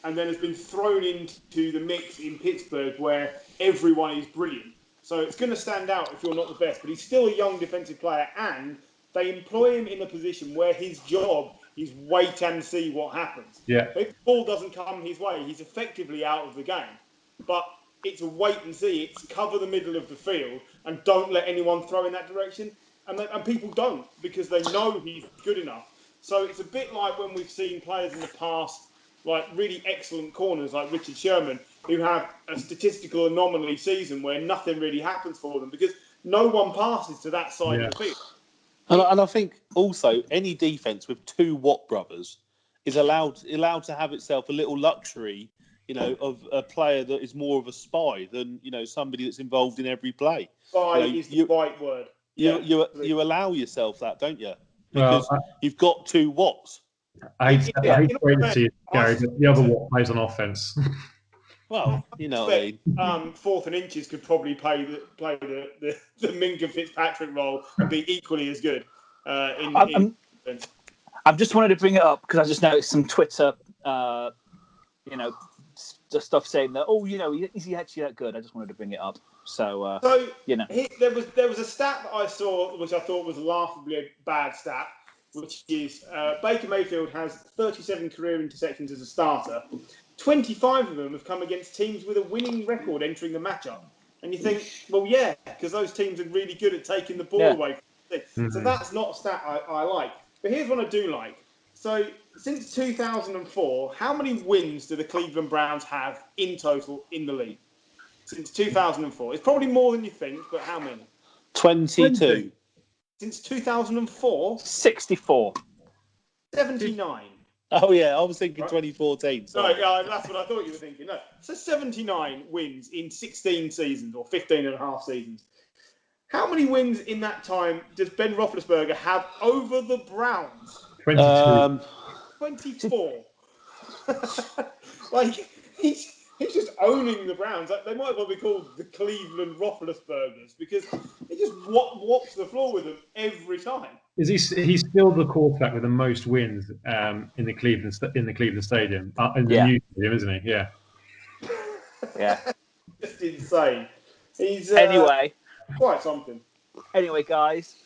and then has been thrown into the mix in Pittsburgh where everyone is brilliant. So it's going to stand out if you're not the best. But he's still a young defensive player, and they employ him in a position where his job is wait and see what happens. Yeah. If the ball doesn't come his way, he's effectively out of the game. But it's a wait and see. It's cover the middle of the field and don't let anyone throw in that direction. And people don't, because they know he's good enough. So it's a bit like when we've seen players in the past, like really excellent corners like Richard Sherman, who have a statistical anomaly season where nothing really happens for them because no one passes to that side of the field. And I think also any defence with two Watt brothers is allowed to have itself a little luxury, of a player that is more of a spy than somebody that's involved in every play. Spy is the right word. You allow yourself that, don't you? Well, Because you've got two Watts. I hate to see it, Gary, but the other Watt plays on offense. Well, you know what I mean. Fourth and inches could probably play the Minka Fitzpatrick role and be equally as good. I've just wanted to bring it up because I just noticed some Twitter, just stuff saying that. Oh, is he actually that good? I just wanted to bring it up. So there was a stat that I saw which I thought was laughably a bad stat, which is Baker Mayfield has 37 career interceptions as a starter. 25 of them have come against teams with a winning record entering the matchup. And you think, well, yeah, because those teams are really good at taking the ball away. Mm-hmm. So that's not a stat I like. But here's what I do like. So since 2004, how many wins do the Cleveland Browns have in total in the league? Since 2004. It's probably more than you think, but how many? 22. Since 2004? 64. 79. Oh, yeah, I was thinking 2014. Sorry. No, that's what I thought you were thinking. No. So 79 wins in 16 seasons or 15 and a half seasons. How many wins in that time does Ben Roethlisberger have over the Browns? 22. 24. He's just owning the Browns. They might as well be called the Cleveland Roethlisbergers because he just whops the floor with them every time. He's still the quarterback with the most wins in the Cleveland Stadium in the new stadium, isn't he? Yeah. Yeah. Just insane. He's anyway. Quite something. Anyway, guys,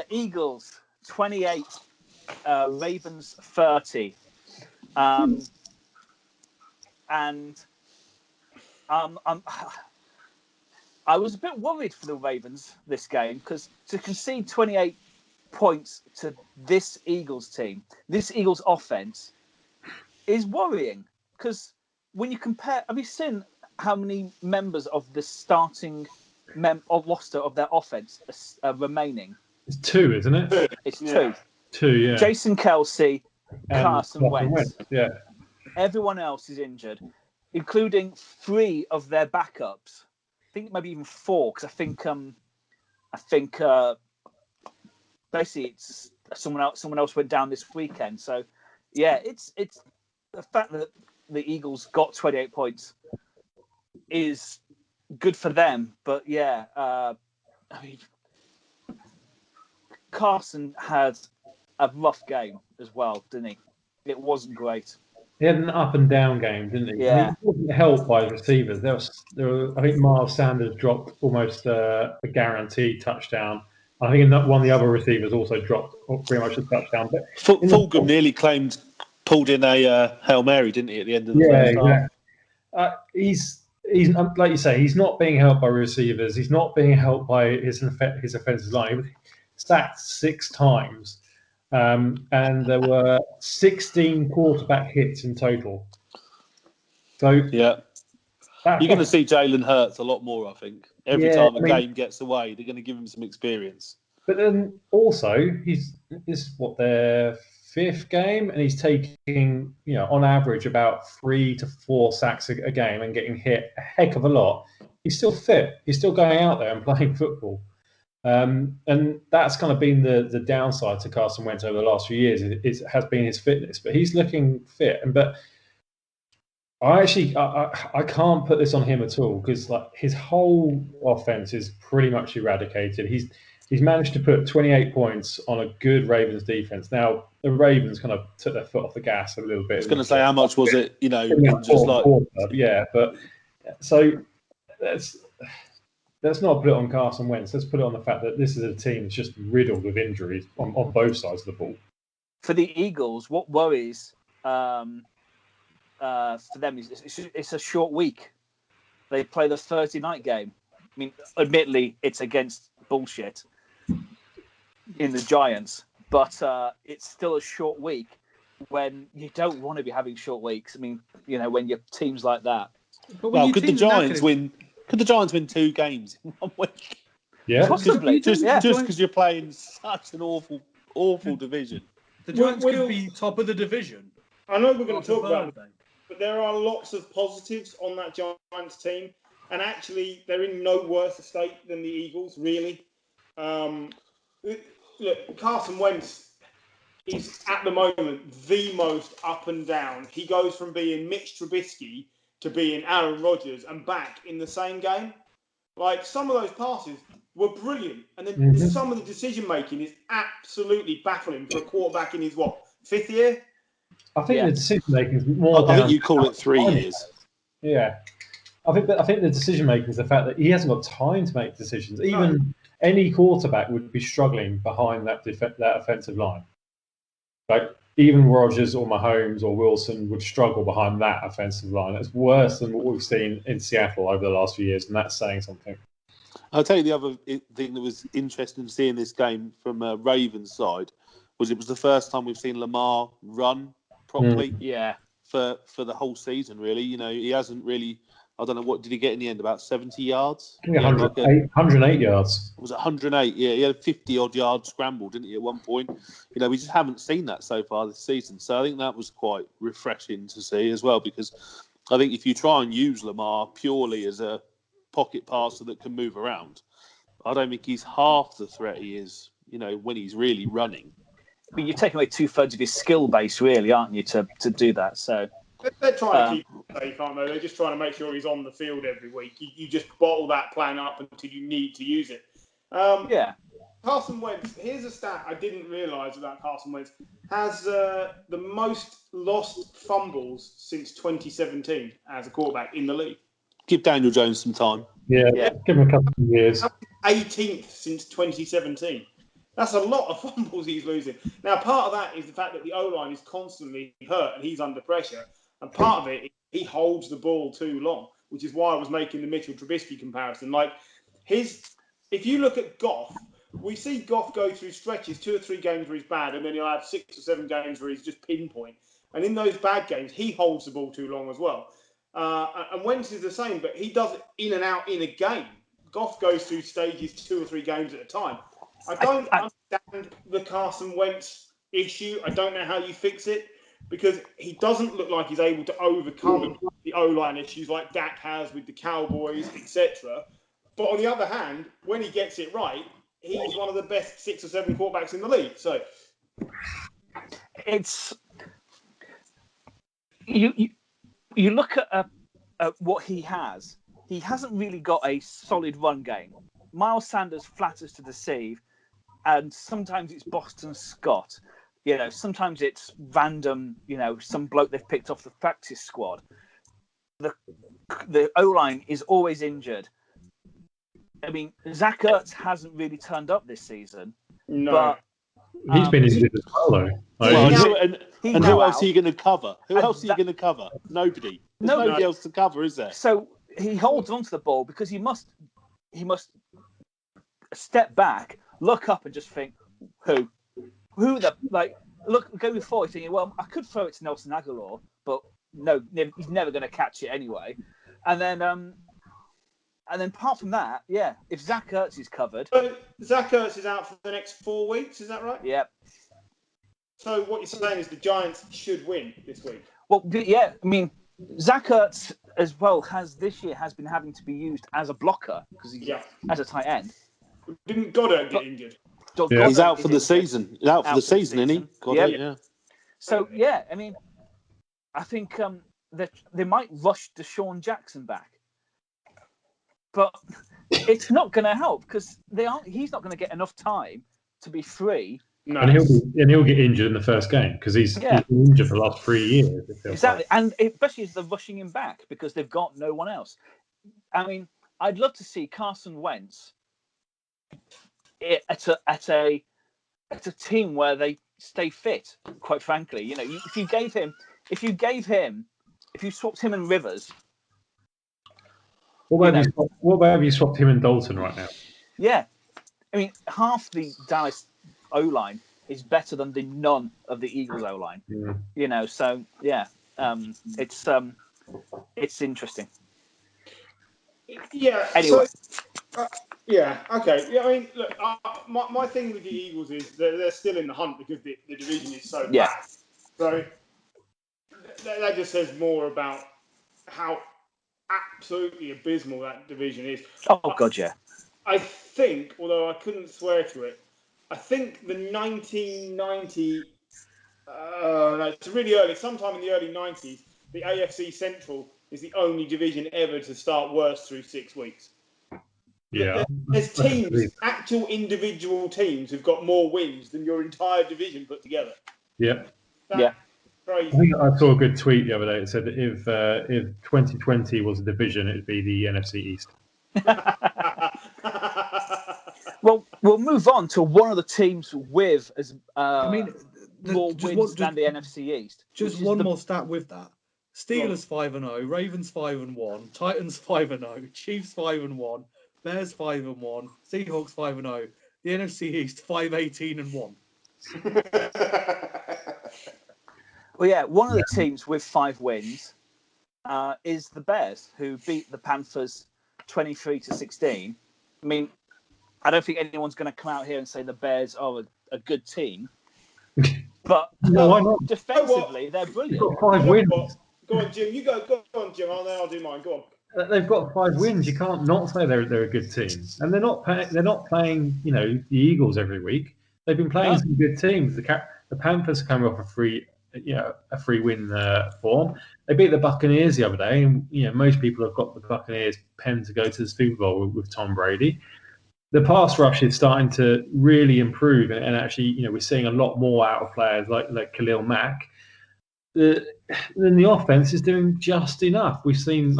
Eagles 28, Ravens 30, and I was a bit worried for the Ravens this game because to concede 28 points to this Eagles team, this Eagles offense, is worrying because when you compare, have you seen how many members of the starting roster of their offense are remaining? It's 2, isn't it? It's 2. 2, yeah. Jason Kelce, Carson Wentz. Yeah. Everyone else is injured, including 3 of their backups. I think maybe even 4, because I think basically it's someone else went down this weekend. So yeah, it's the fact that the Eagles got 28 points is good for them. But yeah, Carson had a rough game as well, didn't he? It wasn't great. He had an up and down game, didn't he? Yeah. I mean, he wasn't helped by the receivers. There were, I think Miles Sanders dropped almost a guaranteed touchdown. I think one of the other receivers also dropped pretty much a touchdown. But Fulgham nearly pulled in a Hail Mary, didn't he, at the end of the first half? He's like you say, he's not being helped by receivers. He's not being helped by his offensive line. He was sacked 6 times. And there were 16 quarterback hits in total. So yeah, you're going to see Jalen Hurts a lot more, I think. Every time a game gets away, they're going to give him some experience. But then also, this is their 5th game, and he's taking, on average about 3 to 4 sacks a game and getting hit a heck of a lot. He's still fit. He's still going out there and playing football. And that's kind of been the downside to Carson Wentz over the last few years. It has been his fitness, but he's looking fit. But I can't put this on him at all because his whole offense is pretty much eradicated. He's managed to put 28 points on a good Ravens defense. Now the Ravens kind of took their foot off the gas a little bit. I was going to say, how much was it? Just like yeah, but so let's not put it on Carson Wentz. Let's put it on the fact that this is a team that's just riddled with injuries on both sides of the ball. For the Eagles, what worries for them is it's a short week. They play the Thursday night game. I mean, admittedly, it's against bullshit in the Giants, but it's still a short week when you don't want to be having short weeks. I mean, when you're teams like that. Well, could the Giants win 2 games in 1 week? Yeah. Possibly. Just Yeah. because you're playing such an awful division. The Giants We'll- could be top of the division. I know we're going to after talk about it, Thursday. but there are lots of positives on that Giants team, and actually, they're in no worse a state than the Eagles, really. Look, Carson Wentz is at the moment the most up and down. He goes from being Mitch Trubisky to being Aaron Rodgers and back in the same game. Like, some of those passes were brilliant, and then some of the decision making is absolutely baffling for a quarterback in his fifth year. I think the decision making is more. I think you call it 3 years. Yeah, I think the decision making is the fact that he hasn't got time to make decisions. Even any quarterback would be struggling behind that offensive line. Like, even Rodgers or Mahomes or Wilson would struggle behind that offensive line. It's worse than what we've seen in Seattle over the last few years, and that's saying something. I'll tell you the other thing that was interesting to see in this game from Ravens' side was it was the first time we've seen Lamar run properly for the whole season, really. You know, he hasn't really, I don't know, what did he get in the end, about 70 yards? I think 108 yards. Was it 108? Yeah, he had 50-odd yards scrambled, didn't he, at one point? You know, we just haven't seen that so far this season. So I think that was quite refreshing to see as well, because I think if you try and use Lamar purely as a pocket passer that can move around, I don't think he's half the threat he is, you know, when he's really running. But you're taking away 2/3 of his skill base, really, aren't you, to do that? So they're trying to keep him safe, aren't they? They're just trying to make sure he's on the field every week. You just bottle that plan up until you need to use it. Carson Wentz, here's a stat I didn't realise about Carson Wentz, has the most lost fumbles since 2017 as a quarterback in the league. Give Daniel Jones some time. Yeah. Give him a couple of years. 18th since 2017. That's a lot of fumbles he's losing. Now, part of that is the fact that the O-line is constantly hurt and he's under pressure. And part of it is he holds the ball too long, which is why I was making the Mitchell Trubisky comparison. Like, if you look at Goff, we see Goff go through stretches, 2 or 3 games where he's bad, and then he'll have 6 or 7 games where he's just pinpoint. And in those bad games, he holds the ball too long as well. And Wentz is the same, but he does it in and out in a game. Goff goes through stages 2 or 3 games at a time. I don't understand the Carson Wentz issue. I don't know how you fix it, because he doesn't look like he's able to overcome the O-line issues like Dak has with the Cowboys, etc. But on the other hand, when he gets it right, he's one of the best 6 or 7 quarterbacks in the league. So it's you look at what he has. He hasn't really got a solid run game. Miles Sanders flatters to deceive, and sometimes it's Boston Scott. You know, sometimes it's random, you know, some bloke they've picked off the practice squad. The O-line is always injured. I mean, Zach Ertz hasn't really turned up this season. no. But He's been injured as well, though. And who else are you going to cover? Who else are you going to cover? Nobody. There's nobody else to cover, is there? So he holds onto the ball because he must step back, look up, and just think, who the, like, look going forward, thinking, well, I could throw it to Nelson Aguilar, but no, he's never going to catch it anyway. And then apart from that, if Zach Ertz is covered, So Zach Ertz is out for the next 4 weeks. Is that right? Yep. So what you're saying is the Giants should win this week. Well, yeah, I mean, Zach Ertz as well has been having to be used as a blocker because he's as a tight end. Didn't Goddard get injured? He's out for the season. He's out for the season, isn't he? Yeah. So, I mean, I think they might rush Deshaun Jackson back. But it's not going to help because he's not going to get enough time to be free. No. And he'll get injured in the first game because he's been injured for the last 3 years. Exactly. And especially as they're rushing him back because they've got no one else. I mean, I'd love to see Carson Wentz at a team where they stay fit, quite frankly. You know, if you swapped him and Rivers. What about if you swapped him and Dalton right now? Yeah. I mean, half the Dallas O-line is better than the none of the Eagles O-line. Yeah. You know, so it's interesting. Yeah. Anyway, Yeah, okay. Yeah, I mean, look, my thing with the Eagles is they're still in the hunt because the division is so bad. So that just says more about how absolutely abysmal that division is. Oh, God, yeah. I think, although I couldn't swear to it, I think the 1990, no, it's really early, sometime in the early 90s, the AFC Central is the only division ever to start worse through 6 weeks. Yeah. There's teams, actual individual teams, who've got more wins than your entire division put together. Yep. Yeah. Crazy. I think I saw a good tweet the other day that said that if 2020 was a division, it'd be the NFC East. Well, we'll move on to one of the teams with as more just wins than the NFC East. Just one more stat with that. Steelers 5-0, Ravens 5-1, Titans 5-0, Chiefs 5-1, Bears 5-1, Seahawks 5-0. The NFC East 5-18-1. Well, yeah, one of the teams with 5 wins is the Bears, who beat the Panthers 23-16. I mean, I don't think anyone's going to come out here and say the Bears are a good team, but No, why not? defensively they're brilliant. They've got 5 wins. Go on, Jim. You go on, Jim. I'll do mine. Go on. They've got 5 wins. You can't not say they're a good team, and they're not playing the Eagles every week. They've been playing some good teams. The Panthers come off a free win form. They beat the Buccaneers the other day, and most people have got the Buccaneers pen to go to the Super Bowl with Tom Brady. The pass rush is starting to really improve, and actually, we're seeing a lot more out of players like Khalil Mack. Then the offense is doing just enough. We've seen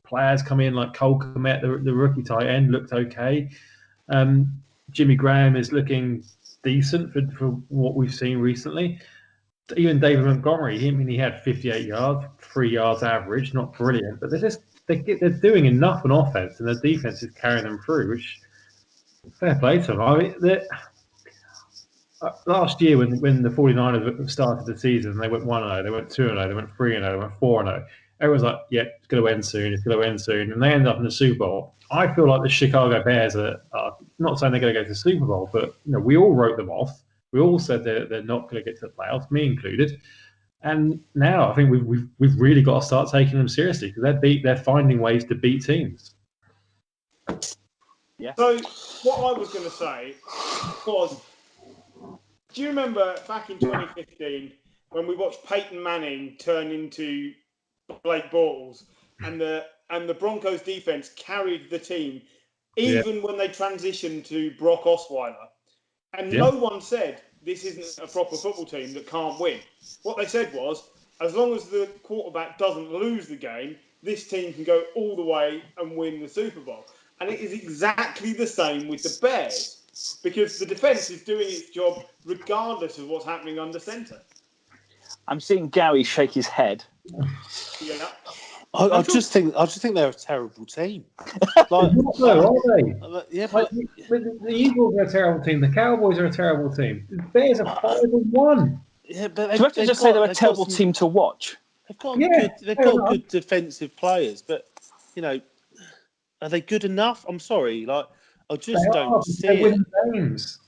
players come in like Cole Kmet, the rookie tight end, looked okay. Jimmy Graham is looking decent for what we've seen recently. Even David Montgomery, he had 58 yards, 3 yards average, not brilliant, but they're doing enough on offense, and their defense is carrying them through. Which fair play to them. I mean, last year when the 49ers started the season, they went 1-0, they went 2-0, they went 3-0, they went 4-0. Everyone's like, yeah, it's going to end soon, and they end up in the Super Bowl. I feel like the Chicago Bears are not saying they're going to go to the Super Bowl, but we all wrote them off. We all said they're not going to get to the playoffs, me included. And now I think we've really got to start taking them seriously because they're finding ways to beat teams. Yeah. So what I was going to say was, do you remember back in 2015 when we watched Peyton Manning turn into Blake Bortles and the Broncos defense carried the team even when they transitioned to Brock Osweiler? And no one said this isn't a proper football team that can't win. What they said was, as long as the quarterback doesn't lose the game, this team can go all the way and win the Super Bowl. And it is exactly the same with the Bears, because the defense is doing its job regardless of what's happening under center. I'm seeing Gary shake his head. Yeah. I just think they're a terrible team. Are they? Yeah, but the Eagles are a terrible team. The Cowboys are a terrible team. The Bears are 5-1. Yeah, but Do you have to just say they're a terrible team to watch? They've got good defensive players, but are they good enough? I'm sorry, I just don't see it. Winning games.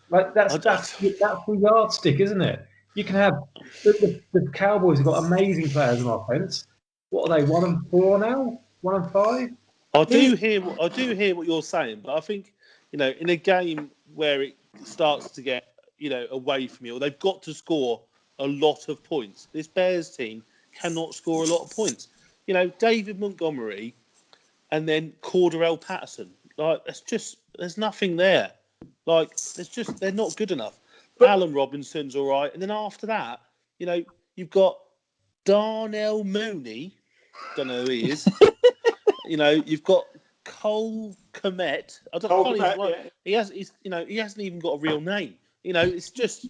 That's the yardstick, isn't it? You can have the Cowboys have got amazing players on offense. What are they? 1-4 now? 1-5? I do hear what you're saying, but I think in a game where it starts to get away from you, they've got to score a lot of points. This Bears team cannot score a lot of points. David Montgomery and then Cordarrelle Patterson. There's nothing there. They're not good enough. But Allen Robinson's all right, and then after that, you've got Darnell Mooney. Don't know who he is. You've got Cole Kmet. He hasn't even got a real name. It's just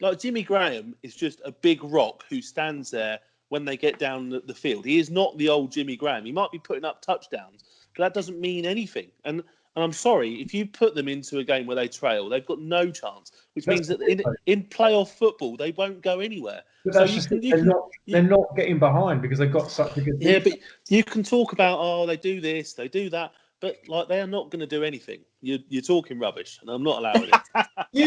like Jimmy Graham is just a big rock who stands there when they get down the field. He is not the old Jimmy Graham. He might be putting up touchdowns, but that doesn't mean anything. And I'm sorry, if you put them into a game where they trail, they've got no chance, which means that in playoff football, they won't go anywhere. But they're not getting behind because they've got such a good team. Yeah, but you can talk about, they do this, they do that. but like they are not going to do anything. You're talking rubbish, and I'm not allowing it. You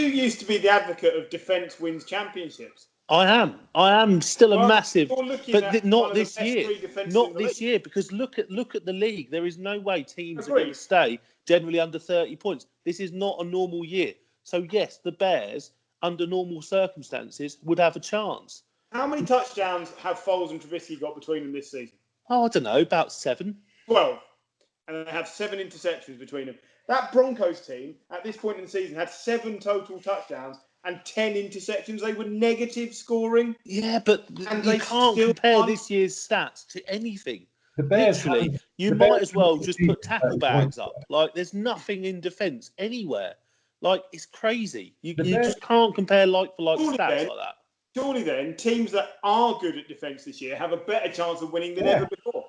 used to be the advocate of defence wins championships. I am still a massive, you're looking but at one not of the this best year. three defences Not in the this league. year, because look at the league. There is no way teams are Agreed. going to stay generally under 30 points. This is not a normal year. So yes, the Bears under normal circumstances would have a chance. How many touchdowns have Foles and Trubisky got between them this season? Oh, I don't know, about 7. 12. And they have 7 interceptions between them. That Broncos team, at this point in the season, had 7 total touchdowns and 10 interceptions. They were negative scoring. Yeah, but And you they can't still compare won. this year's stats to anything. The Bears Literally, haven't- you the might Bears as well haven't just conceded put tackle 30 bags points up. there. Like, there's nothing in defence anywhere. Like, it's crazy. You Bears- just can't compare like-for-like Surely stats then- like that. Surely then, teams that are good at defence this year have a better chance of winning than Yeah. ever before.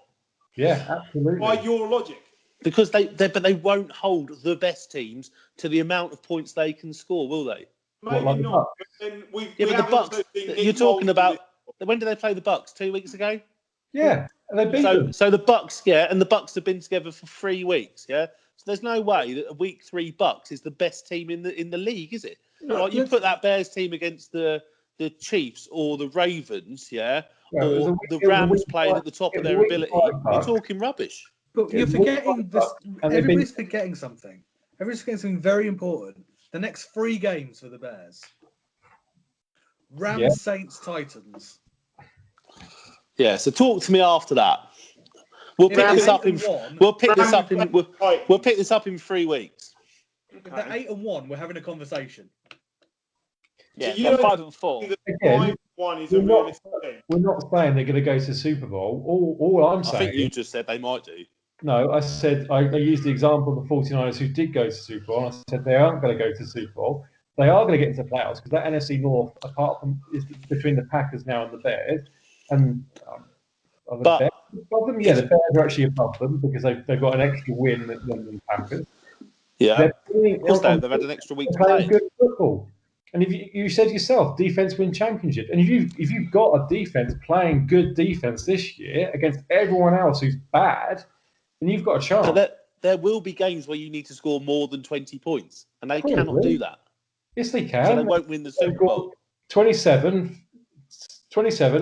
Yeah, absolutely. By your logic. Because they won't hold the best teams to the amount of points they can score, will they? Maybe like the not. Bucks? But then we Yeah, but the haven't Bucks. also seen Nick You're talking Foles about when did they play the Bucks? 2 weeks ago. Yeah, and they beat them. So the Bucks, yeah, and the Bucks have been together for 3 weeks, yeah. So there's no way that a week 3 Bucks is the best team in the league, is it? No, Like, you put that Bears team against the Chiefs or the Ravens, yeah, Well, it was or a- the it was a Rams week playing five- at the top it of was a their week ability. five You're Bucks. talking rubbish. But you're It's forgetting this. and they've Everybody's forgetting something. Everybody's forgetting something very important. The next 3 games for the Bears: Rams, Yeah. Saints, Titans. Yeah. So talk to me after that. We'll pick this up in. We'll pick this up in. We'll pick this up in 3 weeks. If they're 8-1, we're having a conversation. Yeah, you they're don't 5 and 4. Again, 5-1 is a we're not- realistic thing. We're not saying they're going to go to the Super Bowl. All I'm I saying think you just said they might do. No, I said I used the example of the 49ers who did go to Super Bowl. I said they aren't going to go to Super Bowl. They are going to get into the playoffs because that NFC North, apart from is between the Packers now and the Bears, and are the But- Bears above them? Yeah, the Bears are actually above them because they've got an extra win than the Packers. Yeah. They're playing, Of course they've had an extra week to they're playing play. good football. And if you said yourself, defense win championship. And if you've got a defense playing good defense this year against everyone else who's bad, then you've got a chance. But there will be games where you need to score more than 20 points, and they cannot Probably. do that. Yes, they can. So they won't win the They've Super got Bowl. 27,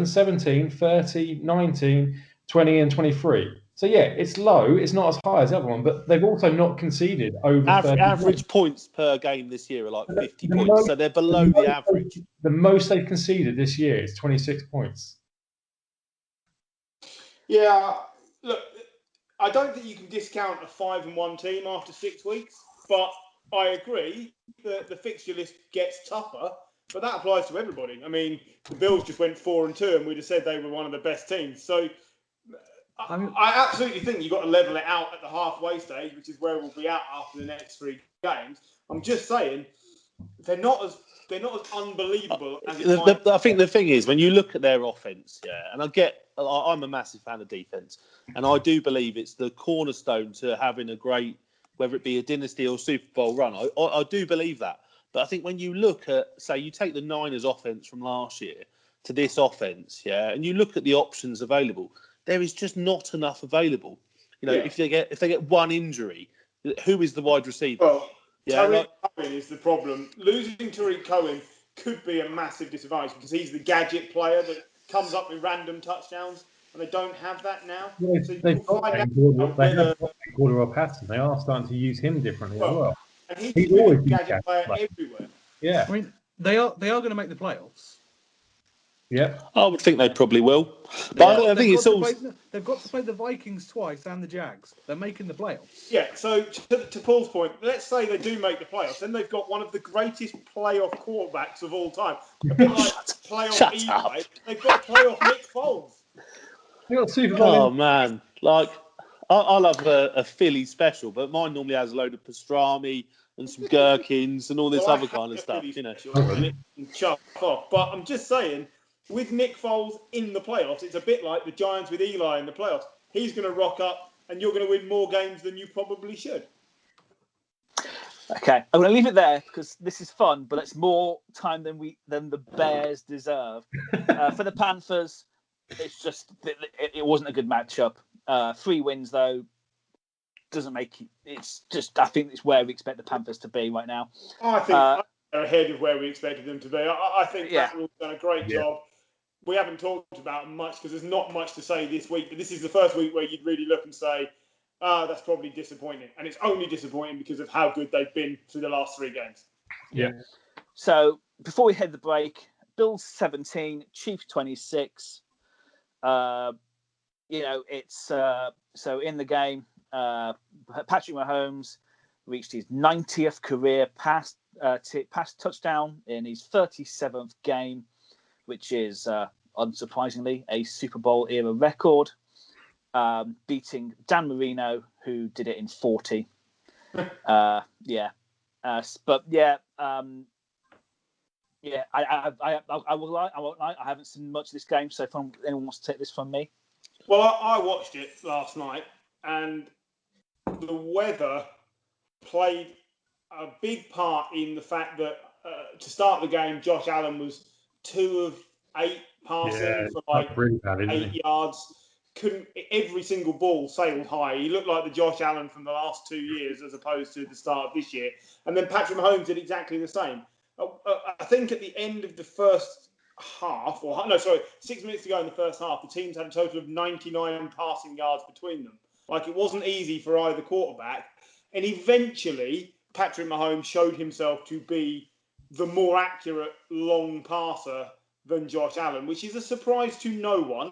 17, 30, 19, 20, and 23. So, yeah, it's low. It's not as high as everyone, but they've also not conceded over 30 Average points per game this year are like 50 The points, most- so they're below the average. The most they've conceded this year is 26 points. Yeah, look, I don't think you can discount a 5-1 team after 6 weeks, but I agree that the fixture list gets tougher, but that applies to everybody. I mean, the Bills just went 4-2, and we'd have said they were one of the best teams. So I absolutely think you've got to level it out at the halfway stage, which is where we'll be at after the next 3 games. I'm just saying they're not as unbelievable as it might. I think the thing is, when you look at their offense, yeah, and I'm a massive fan of defense, and I do believe it's the cornerstone to having a great, whether it be a dynasty or Super Bowl run. I do believe that. But I think when you look at, say, you take the Niners offense from last year to this offense, yeah, and you look at the options available, there is just not enough available. You know, Yeah. if they get one injury, who is the wide receiver? Well, Yeah, Tariq Cohen is the problem. Losing Tariq Cohen could be a massive disadvantage because he's the gadget player that comes up with random touchdowns, and they don't have that now. Yeah, So they've you'll got find out Cordero whether, Patterson. They are starting to use him differently as Well, well. and he's He's been always a been gadget gadget player player. everywhere. Yeah. I mean, they are going to make the playoffs. Yeah. I would think they probably will. But I think it's all. They've got to play the Vikings twice and the Jags. They're making the playoffs. Yeah, so to Paul's point, let's say they do make the playoffs, then they've got one of the greatest playoff quarterbacks of all time. A bit like playoff Shut Eli. up. They've got playoff Nick Foles. They got Super Bowl. Oh man, like I love a Philly special, but mine normally has a load of pastrami and some gherkins and all this Well, I other have kind of a stuff, Philly you know. special, and it can chuck off. But I'm just saying, with Nick Foles in the playoffs, it's a bit like the Giants with Eli in the playoffs. He's going to rock up, and you're going to win more games than you probably should. Okay, I'm going to leave it there because this is fun, but it's more time than the Bears deserve. For the Panthers, it's just it wasn't a good matchup. 3 wins though doesn't make it. It's just, I think it's where we expect the Panthers to be right now. I think they're ahead of where we expected them to be. I think Yeah. Matt Rule's done a great job. We haven't talked about much because there's not much to say this week, but this is the first week where you'd really look and say, that's probably disappointing. And it's only disappointing because of how good they've been through the last 3 games. Yeah. So before we head the break, Bills 17, Chiefs 26. It's so in the game, Patrick Mahomes reached his 90th career pass touchdown in his 37th game, which is unsurprisingly a Super Bowl era record, beating Dan Marino, who did it in 40. I won't lie, I haven't seen much of this game, so if anyone wants to take this from me. Well, I watched it last night, and the weather played a big part in the fact that to start the game, Josh Allen was 2 of 8 passing for like really bad, 8 yards. Every single ball sailed high. He looked like the Josh Allen from the last 2 years as opposed to the start of this year. And then Patrick Mahomes did exactly the same. I think at the end of the first half, 6 minutes to go in the first half, the teams had a total of 99 passing yards between them. Like, it wasn't easy for either quarterback. And eventually, Patrick Mahomes showed himself to be the more accurate long passer than Josh Allen, which is a surprise to no one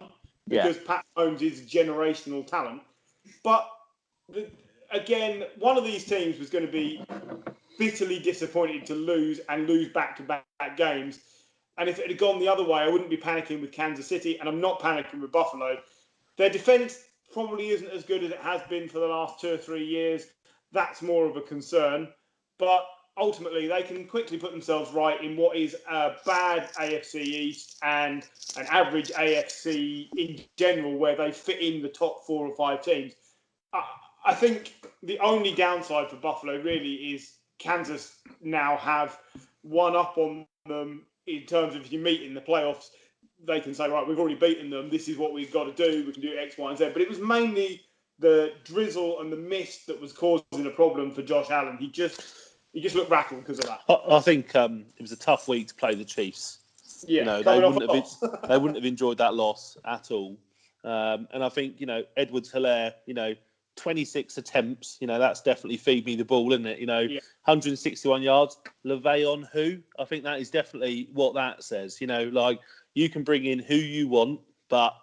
because Pat Mahomes is generational talent. But again, one of these teams was going to be bitterly disappointed to lose back-to-back games. And if it had gone the other way, I wouldn't be panicking with Kansas City, and I'm not panicking with Buffalo. Their defense probably isn't as good as it has been for the last 2 or 3 years. That's more of a concern. But ultimately, they can quickly put themselves right in what is a bad AFC East and an average AFC in general, where they fit in the top 4 or 5 teams. I think the only downside for Buffalo really is Kansas now have one up on them in terms of if you meet in the playoffs, they can say, right, we've already beaten them. This is what we've got to do. We can do X, Y, and Z. But it was mainly the drizzle and the mist that was causing a problem for Josh Allen. He just looked rattled because of that. I think it was a tough week to play the Chiefs. Yeah, they wouldn't have enjoyed that loss at all. And I think, Edwards-Helaire, 26 attempts, that's definitely feed me the ball, isn't it? 161 yards. Le'Veon who? I think that is definitely what that says. You can bring in who you want, but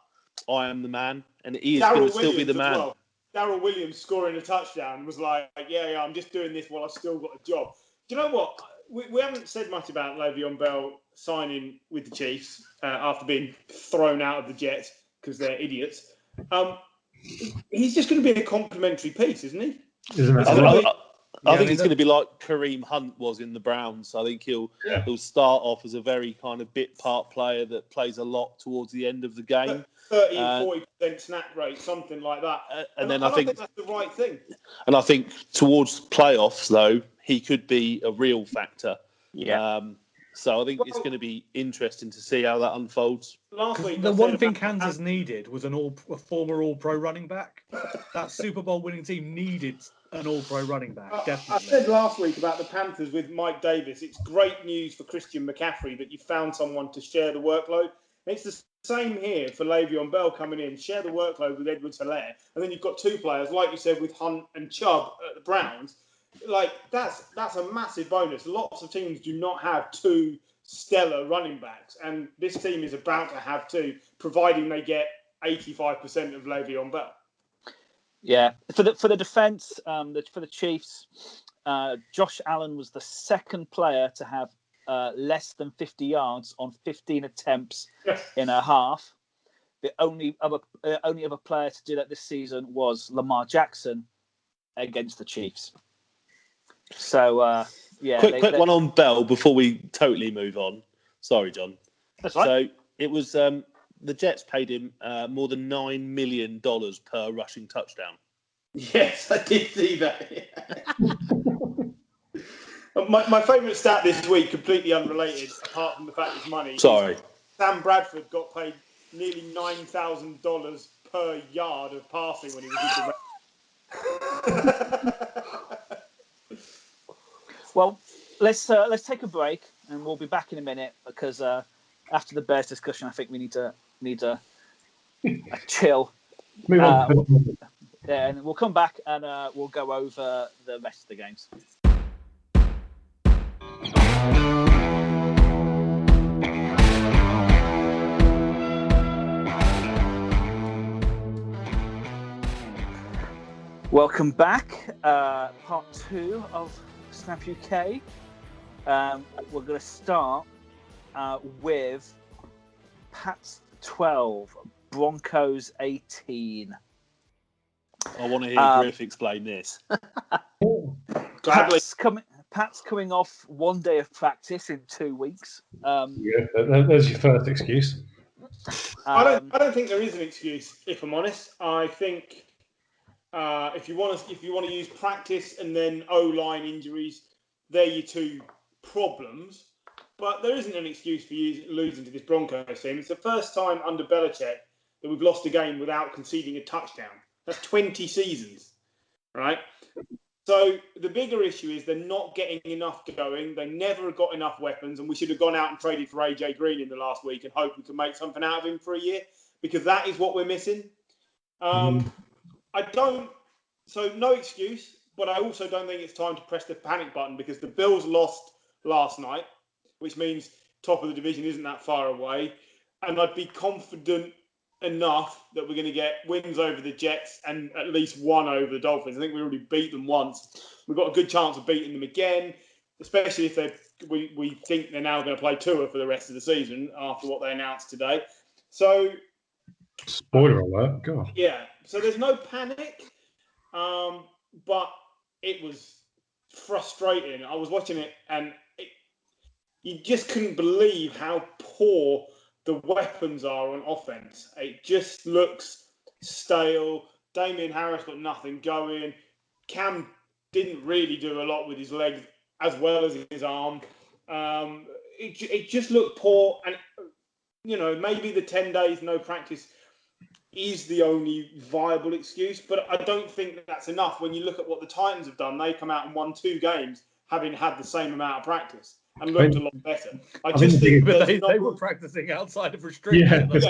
I am the man, and he is going to still be the man. Well. Darrell Williams scoring a touchdown was like, I'm just doing this while I've still got a job. Do you know what? We haven't said much about Le'Veon Bell signing with the Chiefs after being thrown out of the Jets because they're idiots. He's just going to be a complimentary piece, isn't he? I think he's going to be like Kareem Hunt was in the Browns. I think he'll start off as a very kind of bit part player that plays a lot towards the end of the game. 30-40% snap rate, something like that. And then I think that's the right thing. And I think towards playoffs, though, he could be a real factor. Yeah. So I think it's going to be interesting to see how that unfolds. Last week, the one thing Kansas needed was a former All-Pro running back. That Super Bowl winning team needed an All-Pro running back, definitely. I said last week about the Panthers with Mike Davis, it's great news for Christian McCaffrey that you found someone to share the workload. It's the same here for Le'Veon Bell coming in, share the workload with Edwards-Helaire, and then you've got 2 players, like you said, with Hunt and Chubb at the Browns. Like, that's a massive bonus. Lots of teams do not have 2 stellar running backs, and this team is about to have 2, providing they get 85% of Le'Veon Bell. Yeah, for the defense, for the Chiefs, Josh Allen was the second player to have less than 50 yards on 15 attempts in a half. The only other player to do that this season was Lamar Jackson against the Chiefs. So, quick one on Bell before we totally move on. Sorry, John. That's right. So it was the Jets paid him more than $9 million per rushing touchdown. Yes, I did see that. My favourite stat this week, completely unrelated, apart from the fact it's money. Sorry. Sam Bradford got paid nearly $9,000 per yard of passing when he was with the Rams. Well, let's take a break, and we'll be back in a minute because after the Bears discussion, I think we need a chill. Move on. And we'll come back and we'll go over the rest of the games. Welcome back. Part 2 of Snap UK. We're going to start with Pats 12, Broncos 18. I want to hear Griff explain this. Pat's coming off one day of practice in 2 weeks. There's your first excuse. I don't think there is an excuse. If I'm honest, I think if you want to use practice and then O-line injuries, they're your two problems. But there isn't an excuse for losing to this Broncos team. It's the first time under Belichick that we've lost a game without conceding a touchdown. That's 20 seasons, right? So the bigger issue is they're not getting enough going. They never got enough weapons, and we should have gone out and traded for AJ Green in the last week and hoped we could make something out of him for a year, because that is what we're missing. So no excuse, but I also don't think it's time to press the panic button, because the Bills lost last night, which means top of the division isn't that far away. And I'd be confident enough that we're going to get wins over the Jets and at least one over the Dolphins. I think we already beat them once. We've got a good chance of beating them again, especially if we think they're now going to play Tua for the rest of the season after what they announced today. So, spoiler alert, God. Yeah, so there's no panic, but it was frustrating. I was watching it and you just couldn't believe how poor the weapons are on offense. It just looks stale. Damian Harris got nothing going. Cam didn't really do a lot with his legs as well as his arm. It just looked poor. And, maybe the 10 days no practice is the only viable excuse. But I don't think that's enough. When you look at what the Titans have done, they come out and won 2 games having had the same amount of practice and looked a lot better. I just think they were practicing outside of restrictions.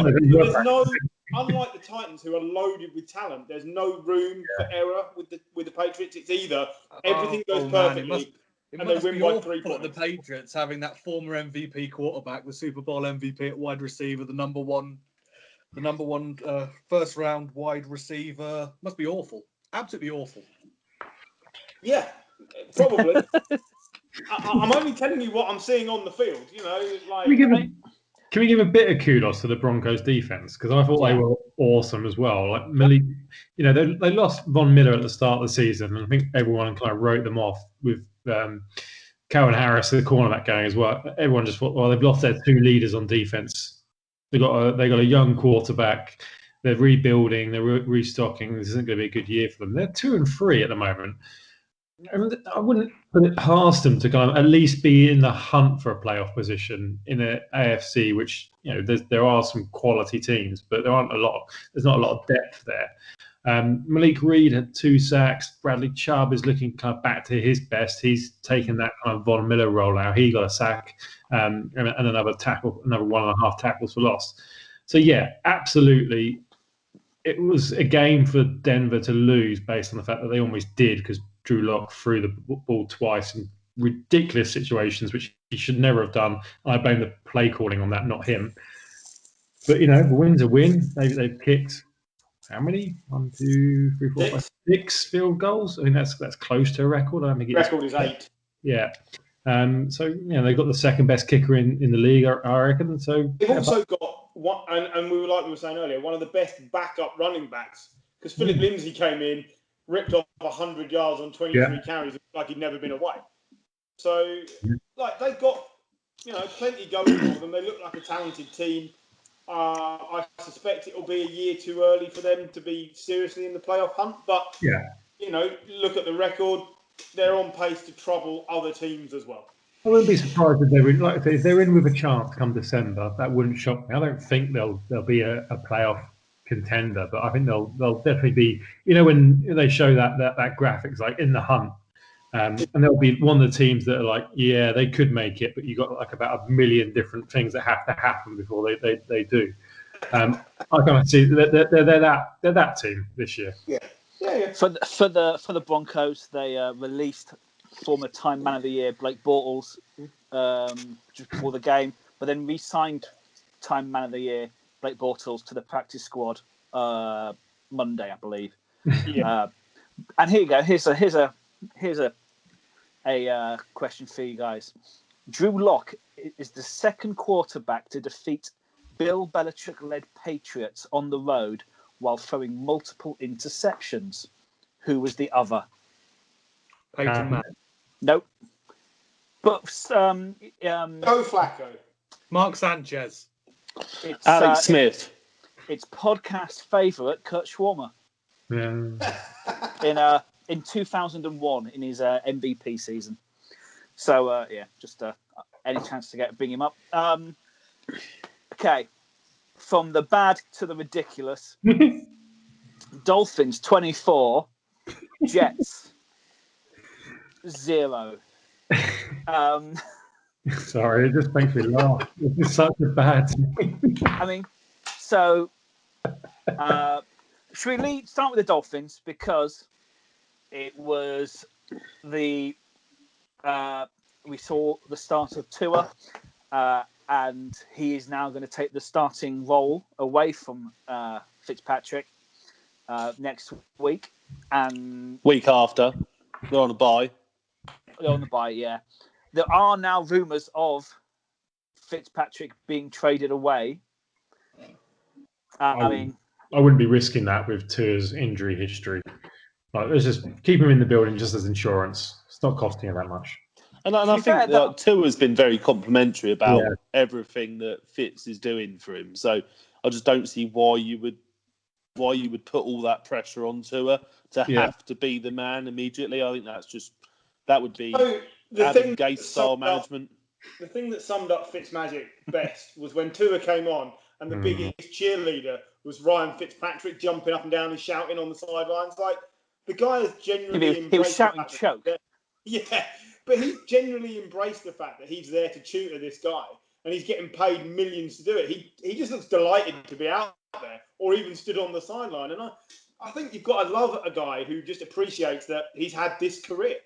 Unlike the Titans, who are loaded with talent, there's no room for error with the Patriots. It's either everything goes perfectly and they win by 3 points. The Patriots having that former MVP quarterback, the Super Bowl MVP at wide receiver, the number one first round wide receiver, must be awful, absolutely awful. Yeah, probably. I'm only telling you what I'm seeing on the field. Can we give a bit of kudos to the Broncos defense? Because I thought they were awesome as well. Like Malik, they lost Von Miller at the start of the season, and I think everyone kind of wrote them off with Calvin Harris, the cornerback, going as well. Everyone just thought, well, they've lost their 2 leaders on defense. They got a young quarterback. They're rebuilding. They're restocking. This isn't going to be a good year for them. They're 2-3 at the moment. And I wouldn't put it past them to kind of at least be in the hunt for a playoff position in an AFC, which there are some quality teams, but there's not a lot of depth there. Malik Reed had 2 sacks. Bradley Chubb is looking kind of back to his best. He's taken that kind of Von Miller rollout. He got a sack and another 1.5 tackles for loss. So yeah, absolutely, it was a game for Denver to lose based on the fact that they almost did, because Drew Lock threw the ball twice in ridiculous situations, which he should never have done. I blame the play calling on that, not him. But, the win's a win. They've kicked how many? 1, 2, 3, 4, 5, 6 field goals. I think that's close to a record. I don't think record is 8. Yeah. So, they've got the second best kicker in the league, I reckon. So they've also got one, and we were saying earlier, one of the best backup running backs, because Philip Lindsay came in, ripped off 100 yards on 23 carries like he'd never been away. So, they've got, plenty going for them. They look like a talented team. I suspect it'll be a year too early for them to be seriously in the playoff hunt. But, look at the record. They're on pace to trouble other teams as well. I wouldn't be surprised if they're in with a chance come December. That wouldn't shock me. I don't think they'll be a playoff contender, but I think they'll definitely be. When they show that graphics like in the hunt, and there'll be one of the teams that are like, yeah, they could make it, but you got like about a million different things that have to happen before they do. I kind of see they're that team this year. Yeah. For the Broncos, they released former Time Man of the Year Blake Bortles just before the game, but then re-signed Time Man of the Year Blake Bortles to the practice squad Monday, I believe. Yeah. And here you go. Here's a question for you guys. Drew Lock is the second quarterback to defeat Bill Belichick-led Patriots on the road while throwing multiple interceptions. Who was the other? Peyton Manning. Nope. But Joe Flacco. Mark Sanchez. It's Alex Smith. It's podcast favourite Kurt Schwarmer. Yeah. In 2001 in his MVP season. So just any chance to bring him up. Okay, from the bad to the ridiculous. Dolphins 24, Jets 0. Sorry, it just makes me laugh. It's such a bad team. I mean, so should we start with the Dolphins because it was we saw the start of Tua, and he is now going to take the starting role away from Fitzpatrick next week. And Week after. They're on a bye. They're on the bye, yeah. There are now rumours of Fitzpatrick being traded away. I wouldn't be risking that with Tua's injury history. Let's just keep him in the building just as insurance. It's not costing him that much. And I think Tua's been very complimentary about everything that Fitz is doing for him. So I just don't see why you would put all that pressure on Tua to have to be the man immediately. I think that would be Adam Gase style management. The thing that summed up Fitzmagic best was when Tua came on and the biggest cheerleader was Ryan Fitzpatrick jumping up and down and shouting on the sidelines. Like, the guy has genuinely embraced. He was shouting choke. Yeah, but he's genuinely embraced the fact that he's there to tutor this guy and he's getting paid millions to do it. He just looks delighted to be out there or even stood on the sideline. And I think you've got to love a guy who just appreciates that he's had this career.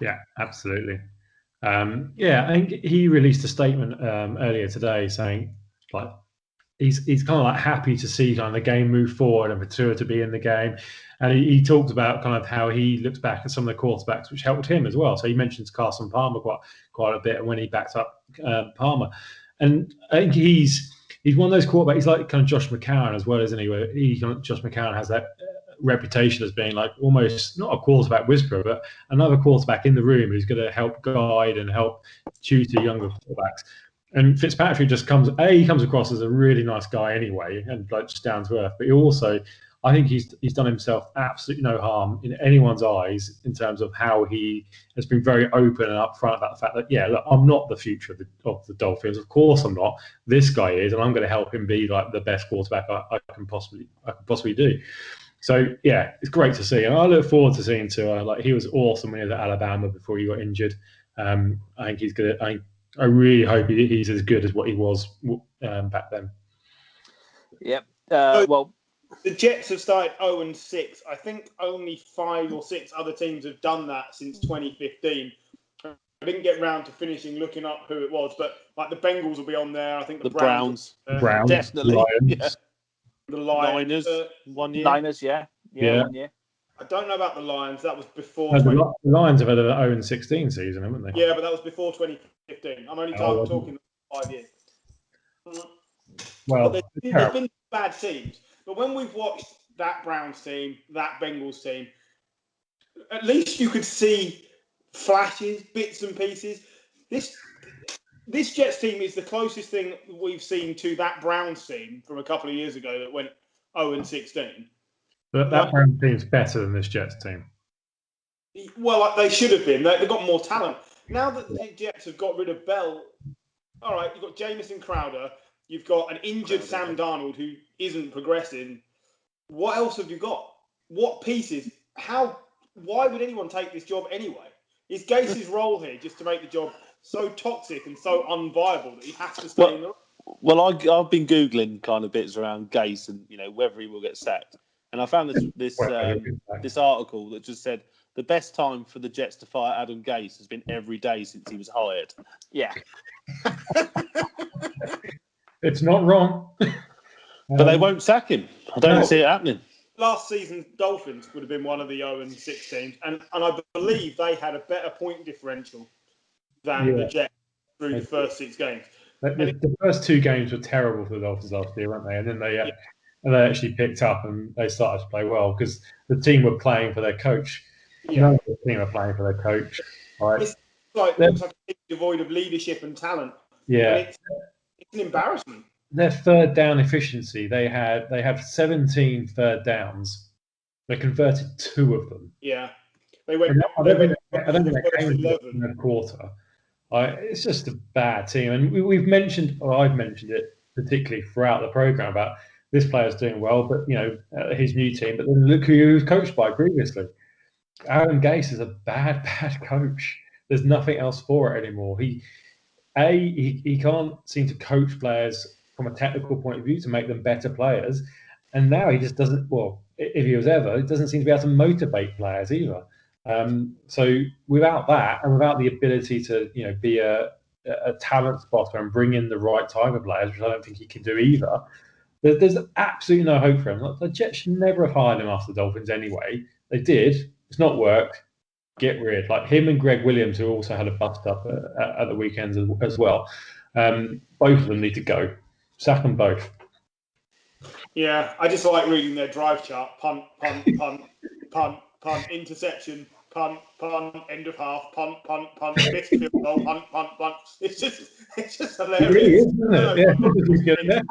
Yeah, absolutely. I think he released a statement earlier today saying like he's kind of like happy to see kind of the game move forward and for Tua to be in the game. And he talked about kind of how he looks back at some of the quarterbacks which helped him as well. So he mentions Carson Palmer quite a bit when he backed up Palmer. And I think he's one of those quarterbacks. He's like kind of Josh McCown as well, isn't he? Where Josh McCown has that reputation as being like almost not a quarterback whisperer, but another quarterback in the room who's going to help guide and help tutor younger quarterbacks. And Fitzpatrick just comes across as a really nice guy anyway, and like just down to earth. But he also, I think he's done himself absolutely no harm in anyone's eyes in terms of how he has been very open and upfront about the fact that look, I'm not the future of the Dolphins. Of course I'm not. This guy is, and I'm going to help him be like the best quarterback I can possibly do. So it's great to see, and I look forward to seeing Tua. Like, he was awesome when he was at Alabama before he got injured. I think he's good. I really hope he's as good as what he was back then. Yep. Well, the Jets have started 0-6. I think only 5 or 6 other teams have done that since 2015. I didn't get round to finishing looking up who it was, but like the Bengals will be on there. I think the Browns definitely. Lions. The Lions. 1 year. Niners, yeah. 1 year. I don't know about the Lions. That was before. The Lions have had an 0-16 season, haven't they? Yeah, but that was before 2015. I'm only talking 5 years. Well, there's been bad teams, but when we've watched that Browns team, that Bengals team, at least you could see flashes, bits and pieces. This Jets team is the closest thing we've seen to that Browns team from a couple of years ago that went 0-16. But that Browns team is better than this Jets team. Well, they should have been. They've got more talent. Now that the Jets have got rid of Bell, all right, you've got Jamison Crowder. You've got an injured Sam Darnold who isn't progressing. what else have you got? What pieces? Why would anyone take this job anyway? Is Gase's role here just to make the job so toxic and so unviable that he has to stay in the... Well, I've been Googling kind of bits around Gase and, whether he will get sacked. And I found this article that just said the best time for the Jets to fire Adam Gase has been every day since he was hired. Yeah. It's not wrong. But they won't sack him. I don't see it happening. Last season's Dolphins would have been one of the 0-6 teams, and I believe they had a better point differential than the Jets through the first 6 games. The first 2 games were terrible for the Dolphins last year, weren't they? And then they actually picked up and they started to play well because the team were playing for their coach. Yeah. None of the team were playing for their coach. Right? It's looks like a team devoid of leadership and talent. Yeah, and it's an embarrassment. Their third down efficiency, they have 17 third downs. They converted 2 of them. Yeah, they went. I don't think they came in the quarter. It's just a bad team, and we've mentioned, or I've mentioned it particularly throughout the program about this player's doing well, but his new team. But then look who he was coached by previously. Adam Gase is a bad coach. There's nothing else for it anymore. He can't seem to coach players from a technical point of view to make them better players. And now he just doesn't, well, if he was ever, he doesn't seem to be able to motivate players either. So without that, and without the ability to, be a talent spotter and bring in the right type of players, which I don't think he can do either, there's absolutely no hope for him. The Jets should never have hired him after the Dolphins anyway. They did. It's not worked. Get rid. Like him and Greg Williams, who also had a bust up at the weekends as well. Both of them need to go. Sack them both. Yeah, I just like reading their drive chart. Punt, punt, punt, punt, punt, interception, punt, punt, end of half, punt, punt, punt, missed field goal, punt, punt, punt. It's just hilarious. It really is, isn't it?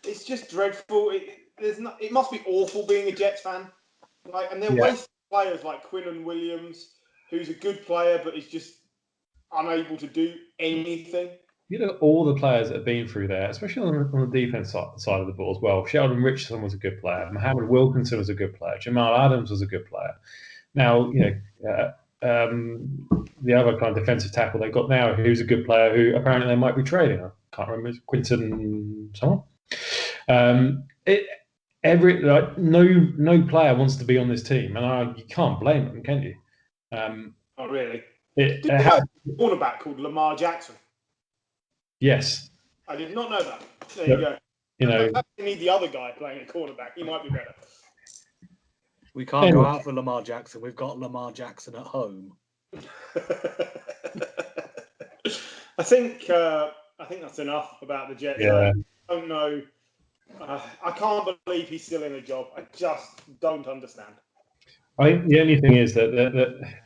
It's just dreadful. It must be awful being a Jets fan. And they're wasting players like Quinnen Williams, who's a good player but is just unable to do anything. You know, all the players that have been through there, especially on the defense side of the ball as well. Sheldon Richardson was a good player. Mohamed Wilkinson was a good player. Jamal Adams was a good player. Now, the other kind of defensive tackle they got now, who's a good player, who apparently they might be trading. I can't remember. Quinton someone. No player wants to be on this team, and you can't blame them, can you? Not really. Did you have a cornerback called Lamar Jackson? Yes. I did not know that. There you go. You need the other guy playing at cornerback. He might be better. We can't go out for Lamar Jackson. We've got Lamar Jackson at home. I think that's enough about the Jets. Yeah. I don't know. I can't believe he's still in a job. I just don't understand. I think the only thing is that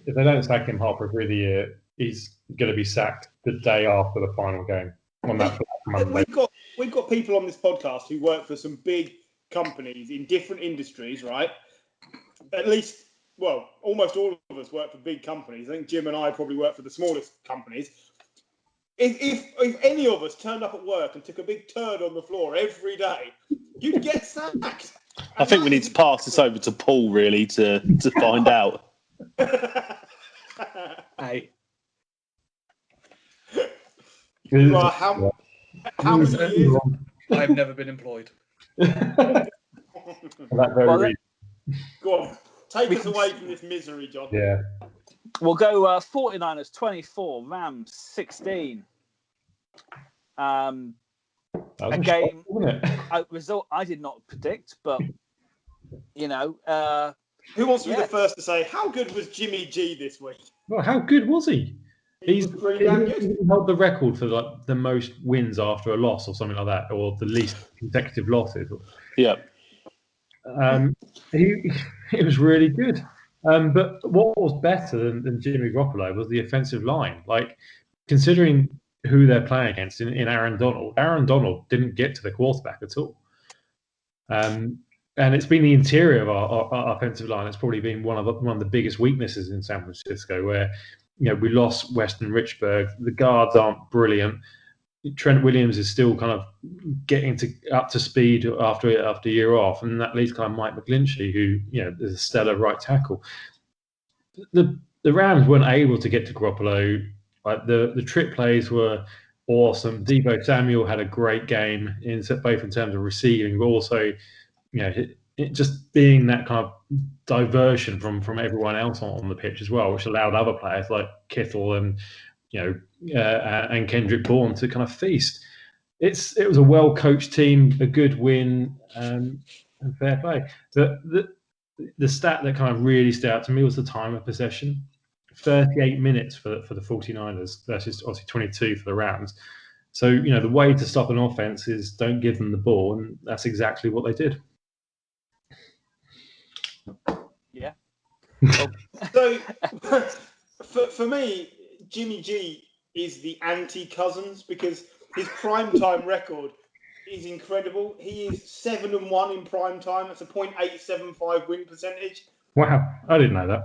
if they don't sack him halfway through the year, he's going to be sacked the day after the final game. On that Monday. We've got people on this podcast who work for some big companies in different industries, right? At least, well, almost all of us work for big companies. I think Jim and I probably work for the smallest companies. If any of us turned up at work and took a big turd on the floor every day, you'd get sacked. I think we need to pass this over to Paul, really, to find out. Hey. Right, how many years? I've never been employed. That very reason. Go on. Take us away from this misery, John. Yeah. We'll go 49ers 24, Rams 16. A game, a result I did not predict, but, Who wants to be the first to say, how good was Jimmy G this week? Well, how good was he? He's held the record for the most wins after a loss or something like that, or the least consecutive losses. Yeah. He was really good. But what was better than Jimmy Garoppolo was the offensive line. Like, considering who they're playing against in Aaron Donald didn't get to the quarterback at all. And it's been the interior of our offensive line. It's probably been one of the biggest weaknesses in San Francisco, where we lost Weston Richburg. The guards aren't brilliant. Trent Williams is still kind of getting up to speed after a year off, and that leaves kind of Mike McGlinchey, who is a stellar right tackle. The Rams weren't able to get to Garoppolo. Like the trick plays were awesome. Deebo Samuel had a great game both in terms of receiving, but also it just being that kind of diversion from everyone else on the pitch as well, which allowed other players like Kittle and and Kendrick Bourne to kind of feast. It was a well coached team, a good win, and fair play. The stat that kind of really stood out to me was the time of possession. 38 minutes for the 49ers versus obviously 22 for the Rams. So, the way to stop an offense is don't give them the ball, and that's exactly what they did. Yeah. So, for me, Jimmy G is the anti-Cousins because his primetime record is incredible. He is 7-1 in primetime. That's a .875 win percentage. Wow, I didn't know that.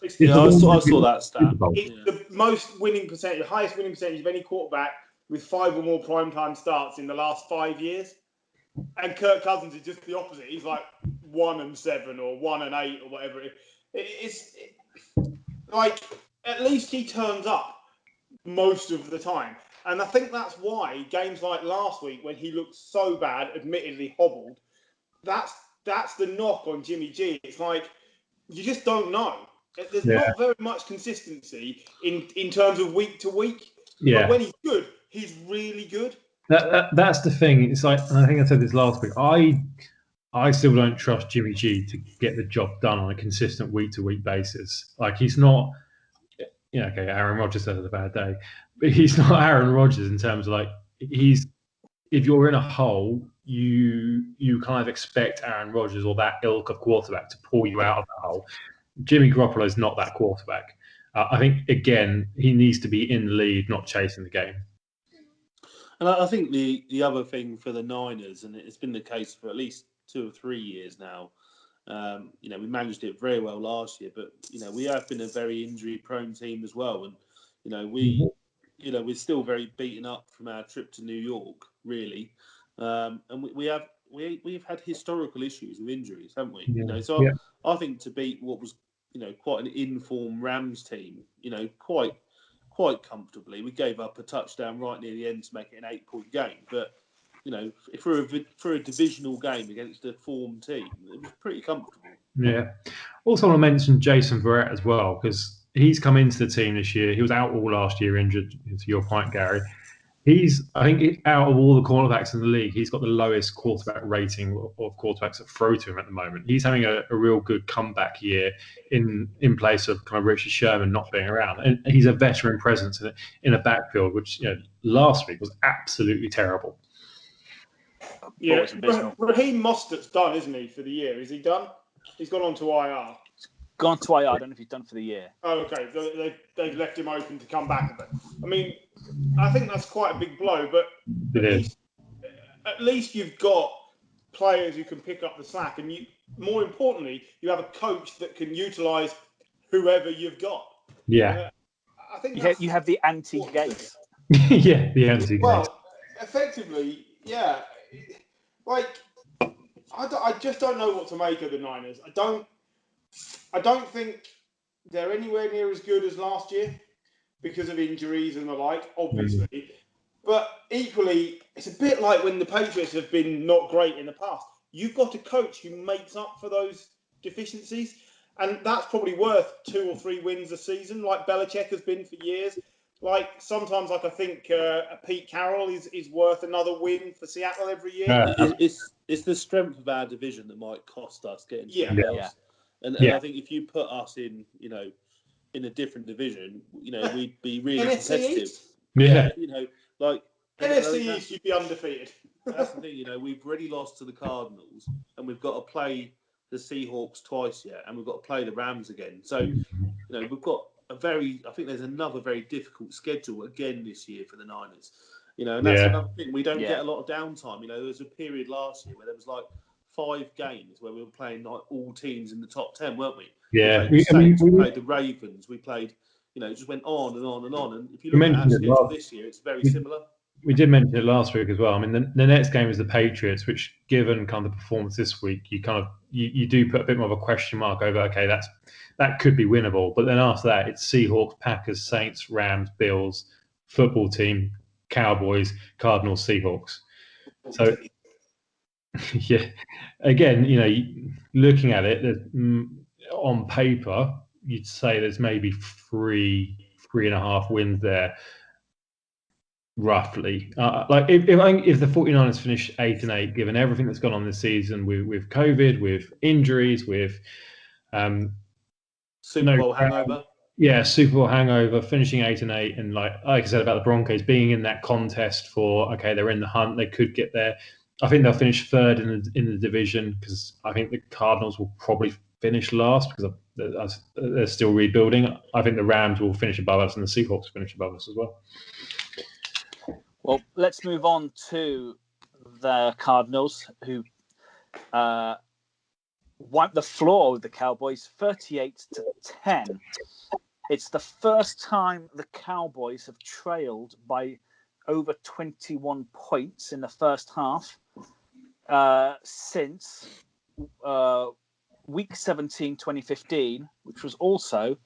I saw that stat. It's the most winning percentage, highest winning percentage of any quarterback with 5 or more primetime starts in the last 5 years. And Kirk Cousins is just the opposite. He's like 1-7 or 1-8 or whatever. It's like at least he turns up most of the time. And I think that's why games like last week, when he looked so bad, admittedly hobbled, that's the knock on Jimmy G. It's like you just don't know. There's not very much consistency in terms of week to week. Yeah. But when he's good, he's really good. That's the thing. It's like, and I think I said this last week. I still don't trust Jimmy G to get the job done on a consistent week to week basis. Like he's not. Okay, Aaron Rodgers had a bad day, but he's not Aaron Rodgers in terms of like if you're in a hole, you kind of expect Aaron Rodgers or that ilk of quarterback to pull you out of the hole. Jimmy Garoppolo is not that quarterback. I think again he needs to be in the lead, not chasing the game. And I think the other thing for the Niners, and it's been the case for at least 2 or 3 years now. We managed it very well last year, but we have been a very injury-prone team as well, and we're still very beaten up from our trip to New York, really, and we've had historical issues with injuries, haven't we? I think to beat what was quite an informed Rams team, quite comfortably, we gave up a touchdown right near the end to make it an 8-point game, but. For a divisional game against a formed team, it was pretty comfortable. Yeah. Also, I want to mention Jason Verrett as well, because he's come into the team this year. He was out all last year, injured, to your point, Gary. I think out of all the quarterbacks in the league, he's got the lowest quarterback rating of quarterbacks that throw to him at the moment. He's having a real good comeback year in place of kind of Richard Sherman not being around. And he's a veteran presence in a backfield, which last week was absolutely terrible. Yeah, Raheem Mostert's done, isn't he, for the year? Is he done? He's gone on to IR. Gone to IR. I don't know if he's done for the year. Oh, okay. They've left him open to come back a bit. I mean, I think that's quite a big blow, but at least you've got players who can pick up the slack, and more importantly, you have a coach that can utilise whoever you've got. Yeah. I think you have the anti-Gates. Yeah, the anti-Gates. Well, effectively, yeah. Like, I just don't know what to make of the Niners. I don't think they're anywhere near as good as last year because of injuries and the like, obviously. Mm-hmm. But equally, it's a bit like when the Patriots have been not great in the past. You've got a coach who makes up for those deficiencies, and that's probably worth 2 or 3 wins a season, like Belichick has been for years. Like sometimes, I think Pete Carroll is worth another win for Seattle every year. It's the strength of our division that might cost us getting to the playoffs. And I think if you put us in a different division, we'd be really NFC competitive. East? Yeah. NFC East, you'd be undefeated. That's the thing, we've already lost to the Cardinals, and we've got to play the Seahawks twice yet, and we've got to play the Rams again. So, we've got I think there's another very difficult schedule again this year for the Niners. And that's another thing. We don't get a lot of downtime. There was a period last year where there was like 5 games where we were playing like all teams in the top 10, weren't we? Yeah. We played the Ravens. We played, it just went on and on and on. And if you look at our schedule this year, it's very similar. we did mention it last week as well. I mean, the next game is the Patriots, which, given kind of the performance this week, you do put a bit more of a question mark over. Okay, that could be winnable, but then after that, it's Seahawks, Packers, Saints, Rams, Bills, football team, Cowboys, Cardinals, Seahawks. So, yeah, again, looking at it on paper, you'd say there's maybe three and a half wins there. Roughly, like if the 49ers finish 8-8, given everything that's gone on this season with COVID, with injuries, with Super Bowl hangover, Super Bowl hangover, finishing 8-8, and like I said about the Broncos being in that contest for they're in the hunt, they could get there. I think they'll finish third in the division because I think the Cardinals will probably finish last because they're still rebuilding. I think the Rams will finish above us and the Seahawks finish above us as well. Well, let's move on to the Cardinals, who wiped the floor with the Cowboys 38-10. It's the first time the Cowboys have trailed by over 21 points in the first half since Week 17, 2015, which was also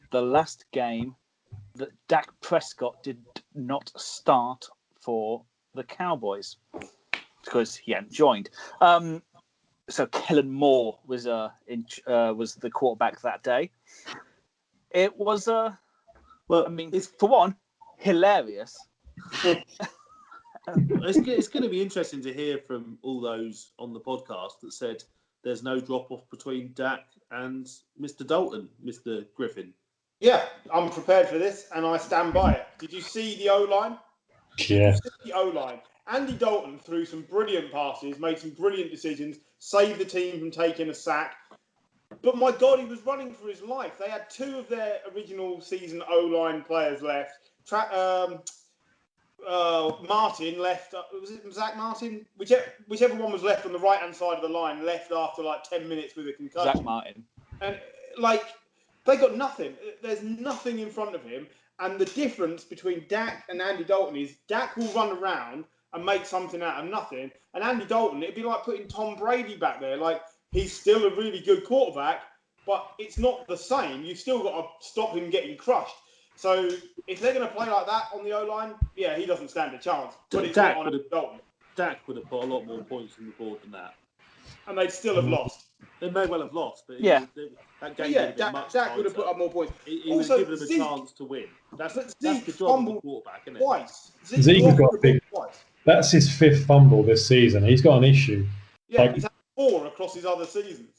the last game that Dak Prescott did not start for the Cowboys because he hadn't joined. So Kellen Moore was the quarterback that day. It was it's for one hilarious. It's going to be interesting to hear from all those on the podcast that said there's no drop off between Dak and Mr. Dalton, Mr. Griffin. Yeah, I'm prepared for this, and I stand by it. Did you see the O-line? Yeah. The O-line. Andy Dalton threw some brilliant passes, made some brilliant decisions, saved the team from taking a sack. But my God, he was running for his life. They had two of their original season O-line players left. Martin left. Was it Zach Martin? Whichever one was left on the right-hand side of the line left after like 10 minutes with a concussion. Zach Martin. And they got nothing. There's nothing in front of him. And the difference between Dak and Andy Dalton is Dak will run around and make something out of nothing. And Andy Dalton, it'd be like putting Tom Brady back there. Like, he's still a really good quarterback, but it's not the same. You've still got to stop him getting crushed. So if they're going to play like that on the O-line, yeah, he doesn't stand a chance. But it's not on Dalton. Dak would have put a lot more points on the board than that. And they'd still have lost. They may well have lost, but Dak would have put up more points. He was given them a chance to win. That's the job of the quarterback, isn't it? Twice. Zeke's got a big. That's his fifth fumble this season. He's got an issue. Yeah, he's had 4 across his other seasons.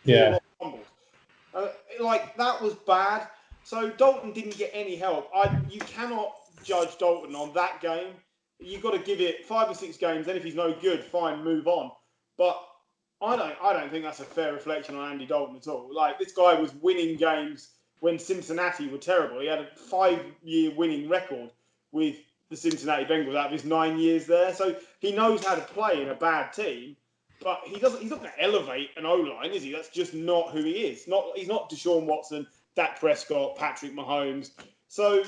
4 fumbles. That was bad. So Dalton didn't get any help. You cannot judge Dalton on that game. You've got to give it 5 or 6 games. Then if he's no good, fine, move on. But I don't think that's a fair reflection on Andy Dalton at all. Like, this guy was winning games when Cincinnati were terrible. He had a 5-year winning record with the Cincinnati Bengals out of his 9 years there. So he knows how to play in a bad team, but he's not going to elevate an O-line, is he? That's just not who he is. He's not Deshaun Watson, Dak Prescott, Patrick Mahomes. So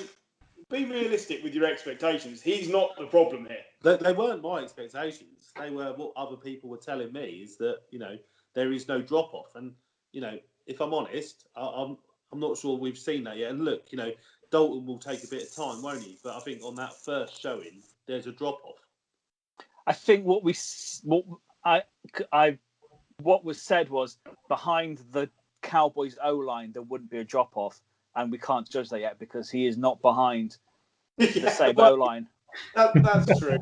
be realistic with your expectations. He's not the problem here. They weren't my expectations. They were what other people were telling me, is that, there is no drop-off. And, if I'm honest, I'm not sure we've seen that yet. And look, Dalton will take a bit of time, won't he? But I think on that first showing, there's a drop-off. I think what was said was behind the Cowboys O-line there wouldn't be a drop-off, and we can't judge that yet because he is not behind the same O-line. That's true.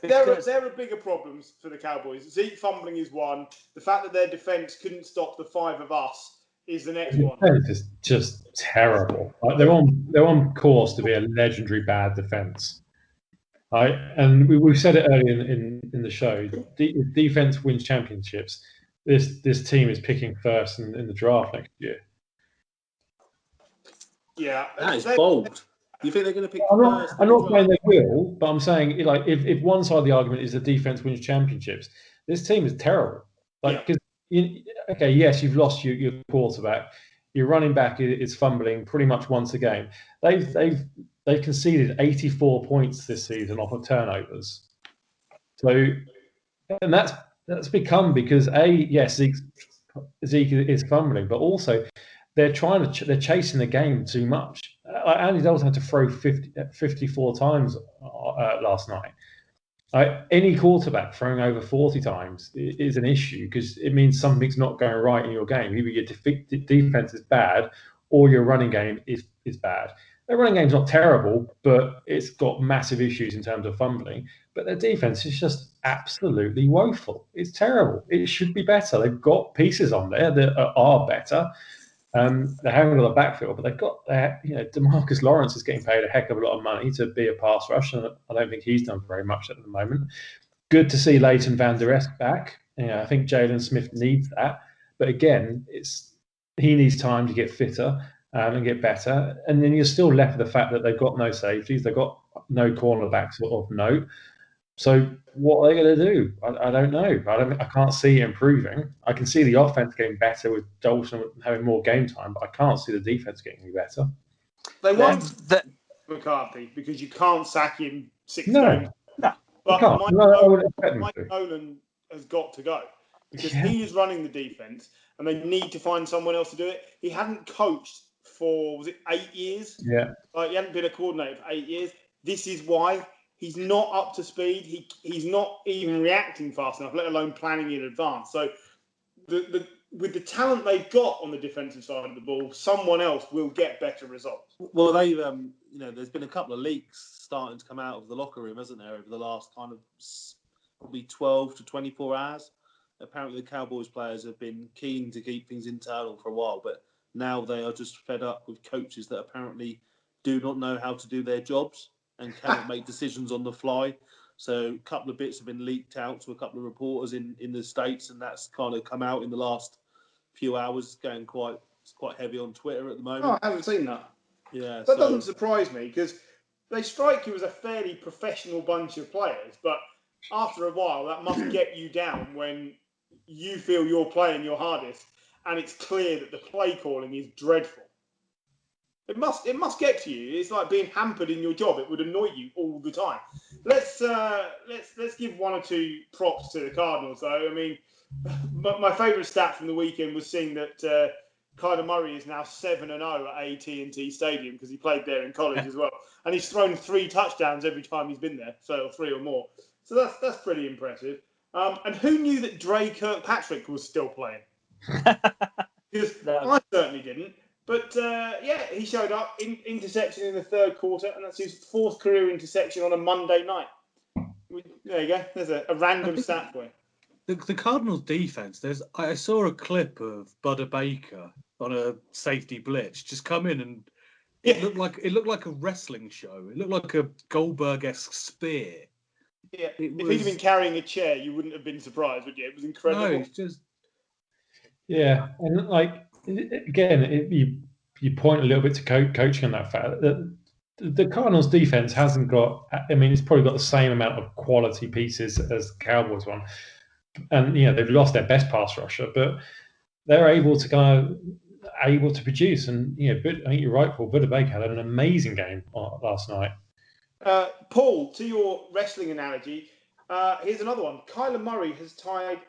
There are bigger problems for the Cowboys. Zeke fumbling is one. The fact that their defense couldn't stop the 5 of us is the next one. It's just terrible. Like, they're on course to be a legendary bad defense. Right? And we've said it earlier in the show. Defense wins championships. This team is picking first in the draft next year. Yeah, that is bold. You think they're going to pick first? I'm not saying they will, but I'm saying, like, if one side of the argument is the defense wins championships, this team is terrible. Like, because yes, you've lost your quarterback. Your running back is fumbling pretty much once a game. They've they conceded 84 points this season off of turnovers. So, and that's become because yes, Zeke is fumbling, but also they're chasing the game too much. Andy Dalton had to throw 54 times last night. Any quarterback throwing over 40 times is an issue because it means something's not going right in your game. Either your defense is bad or your running game is bad. Their running game's not terrible, but it's got massive issues in terms of fumbling. But their defense is just absolutely woeful. It's terrible. It should be better. They've got pieces on there that are better. They haven't got a backfield, but they've got DeMarcus Lawrence is getting paid a heck of a lot of money to be a pass rush, and I don't think he's done very much at the moment. Good to see Leighton Van Der Esch back. I think Jalen Smith needs that, but again, he needs time to get fitter and get better. And then you're still left with the fact that they've got no safeties, they've got no cornerbacks of note. So what are they going to do? I don't know. I can't see it improving. I can see the offense getting better with Dalton having more game time, but I can't see the defense getting any better. They won McCarthy because you can't sack him 6 games. No, but Mike Nolan has got to go because he is running the defense, and they need to find someone else to do it. He hadn't coached for 8 years? Yeah, he hadn't been a coordinator for 8 years. This is why. He's not up to speed. He's not even reacting fast enough, let alone planning in advance. So, with the talent they've got on the defensive side of the ball, someone else will get better results. Well, they've there's been a couple of leaks starting to come out of the locker room, hasn't there, over the last kind of probably 12 to 24 hours. Apparently, the Cowboys players have been keen to keep things internal for a while, but now they are just fed up with coaches that apparently do not know how to do their jobs and cannot make decisions on the fly. So a couple of bits have been leaked out to a couple of reporters in the States, and that's kind of come out in the last few hours, going quite heavy on Twitter at the moment. Oh, I haven't seen that. Yeah, that doesn't surprise me because they strike you as a fairly professional bunch of players, but after a while that must get you down when you feel you're playing your hardest and it's clear that the play calling is dreadful. It must get to you. It's like being hampered in your job. It would annoy you all the time. Let's give 1 or 2 props to the Cardinals, though. I mean, my favourite stat from the weekend was seeing that Kyler Murray is now 7-0 at AT&T Stadium because he played there in college as well, and he's thrown 3 touchdowns every time he's been there, so 3 or more. So that's pretty impressive. And who knew that Dre Kirkpatrick was still playing? Because I certainly didn't. But, he showed up in interception in the 3rd quarter, and that's his 4th career interception on a Monday night. There you go. There's a random stat for you. The Cardinals' defense, I saw a clip of Budda Baker on a safety blitz just come in, and it looked like a wrestling show. It looked like a Goldberg-esque spear. Yeah, if he'd have been carrying a chair, you wouldn't have been surprised, would you? It was incredible. No, it's just... Yeah, and again, you point a little bit to coaching on that fact that the Cardinals' defense hasn't got. I mean, it's probably got the same amount of quality pieces as the Cowboys one, and they've lost their best pass rusher, but they're able to produce. And I think you're right, Paul. Budda Baker had an amazing game last night. Paul, to your wrestling analogy. Here's another one. Kyler Murray has tied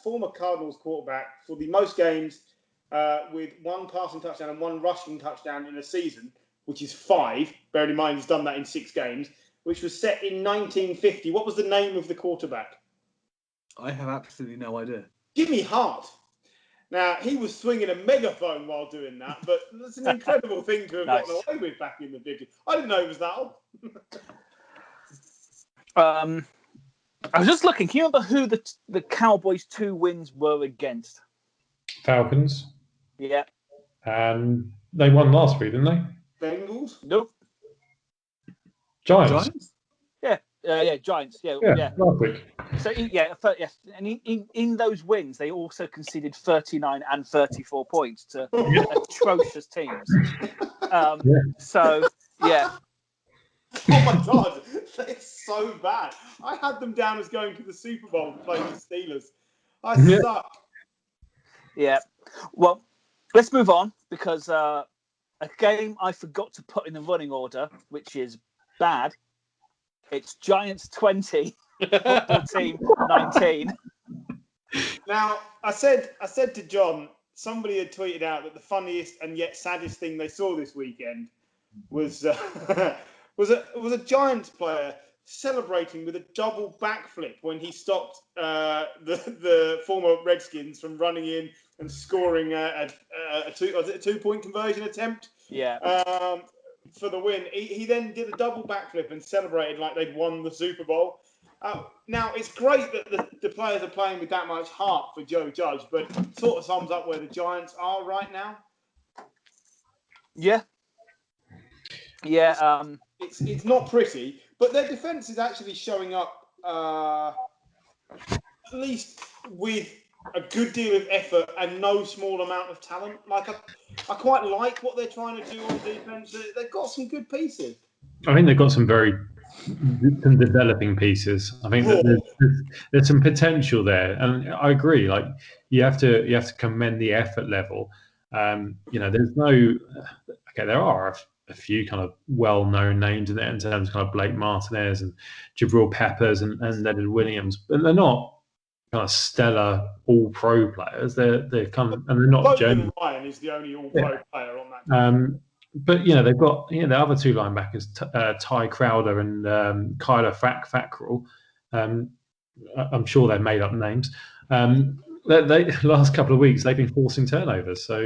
former Cardinals quarterback for the most games with 1 passing touchdown and 1 rushing touchdown in a season, which is 5. Bearing in mind he's done that in 6 games, which was set in 1950. What was the name of the quarterback? I have absolutely no idea. Jimmy Hart. Now, he was swinging a megaphone while doing that, but that's an incredible thing to have gotten away with back in the 50s. I didn't know it was that old. I was just looking. Can you remember who the Cowboys' 2 wins were against? Falcons. Yeah. And they won last week, didn't they? Bengals? Nope. Giants? Yeah, Giants. Yeah, last week. So, and in those wins, they also conceded 39 and 34 points to atrocious teams. So, yeah. Oh my God, it's so bad. I had them down as going to the Super Bowl to play the Steelers. I suck. Yeah. Well, let's move on because a game I forgot to put in the running order, which is bad. It's Giants 20, football team 19. Now, I said to John, somebody had tweeted out that the funniest and yet saddest thing they saw this weekend was was a Giants player celebrating with a double backflip when he stopped the former Redskins from running in and scoring a 2-point conversion attempt. Yeah. For the win. He then did a double backflip and celebrated like they'd won the Super Bowl. Now, it's great that the players are playing with that much heart for Joe Judge, but it sort of sums up where the Giants are right now. Yeah. Yeah. It's not pretty, but their defence is actually showing up at least with a good deal of effort and no small amount of talent. Like I quite like what they're trying to do on defence. They've got some good pieces. I think they've got some developing pieces. I think that there's some potential there, and I agree. Like you have to commend the effort level. There's no there are a few kind of well-known names in there in terms of kind of Blake Martinez and Jabril Peppers and Leonard Williams, but they're not kind of stellar all-pro players. They're kind of, and they're not. Logan Ryan is the only all-pro player on that. But they've got the other two linebackers, Ty Crowder and Kyler Fackrell. I'm sure they're made up names. They last couple of weeks they've been forcing turnovers, so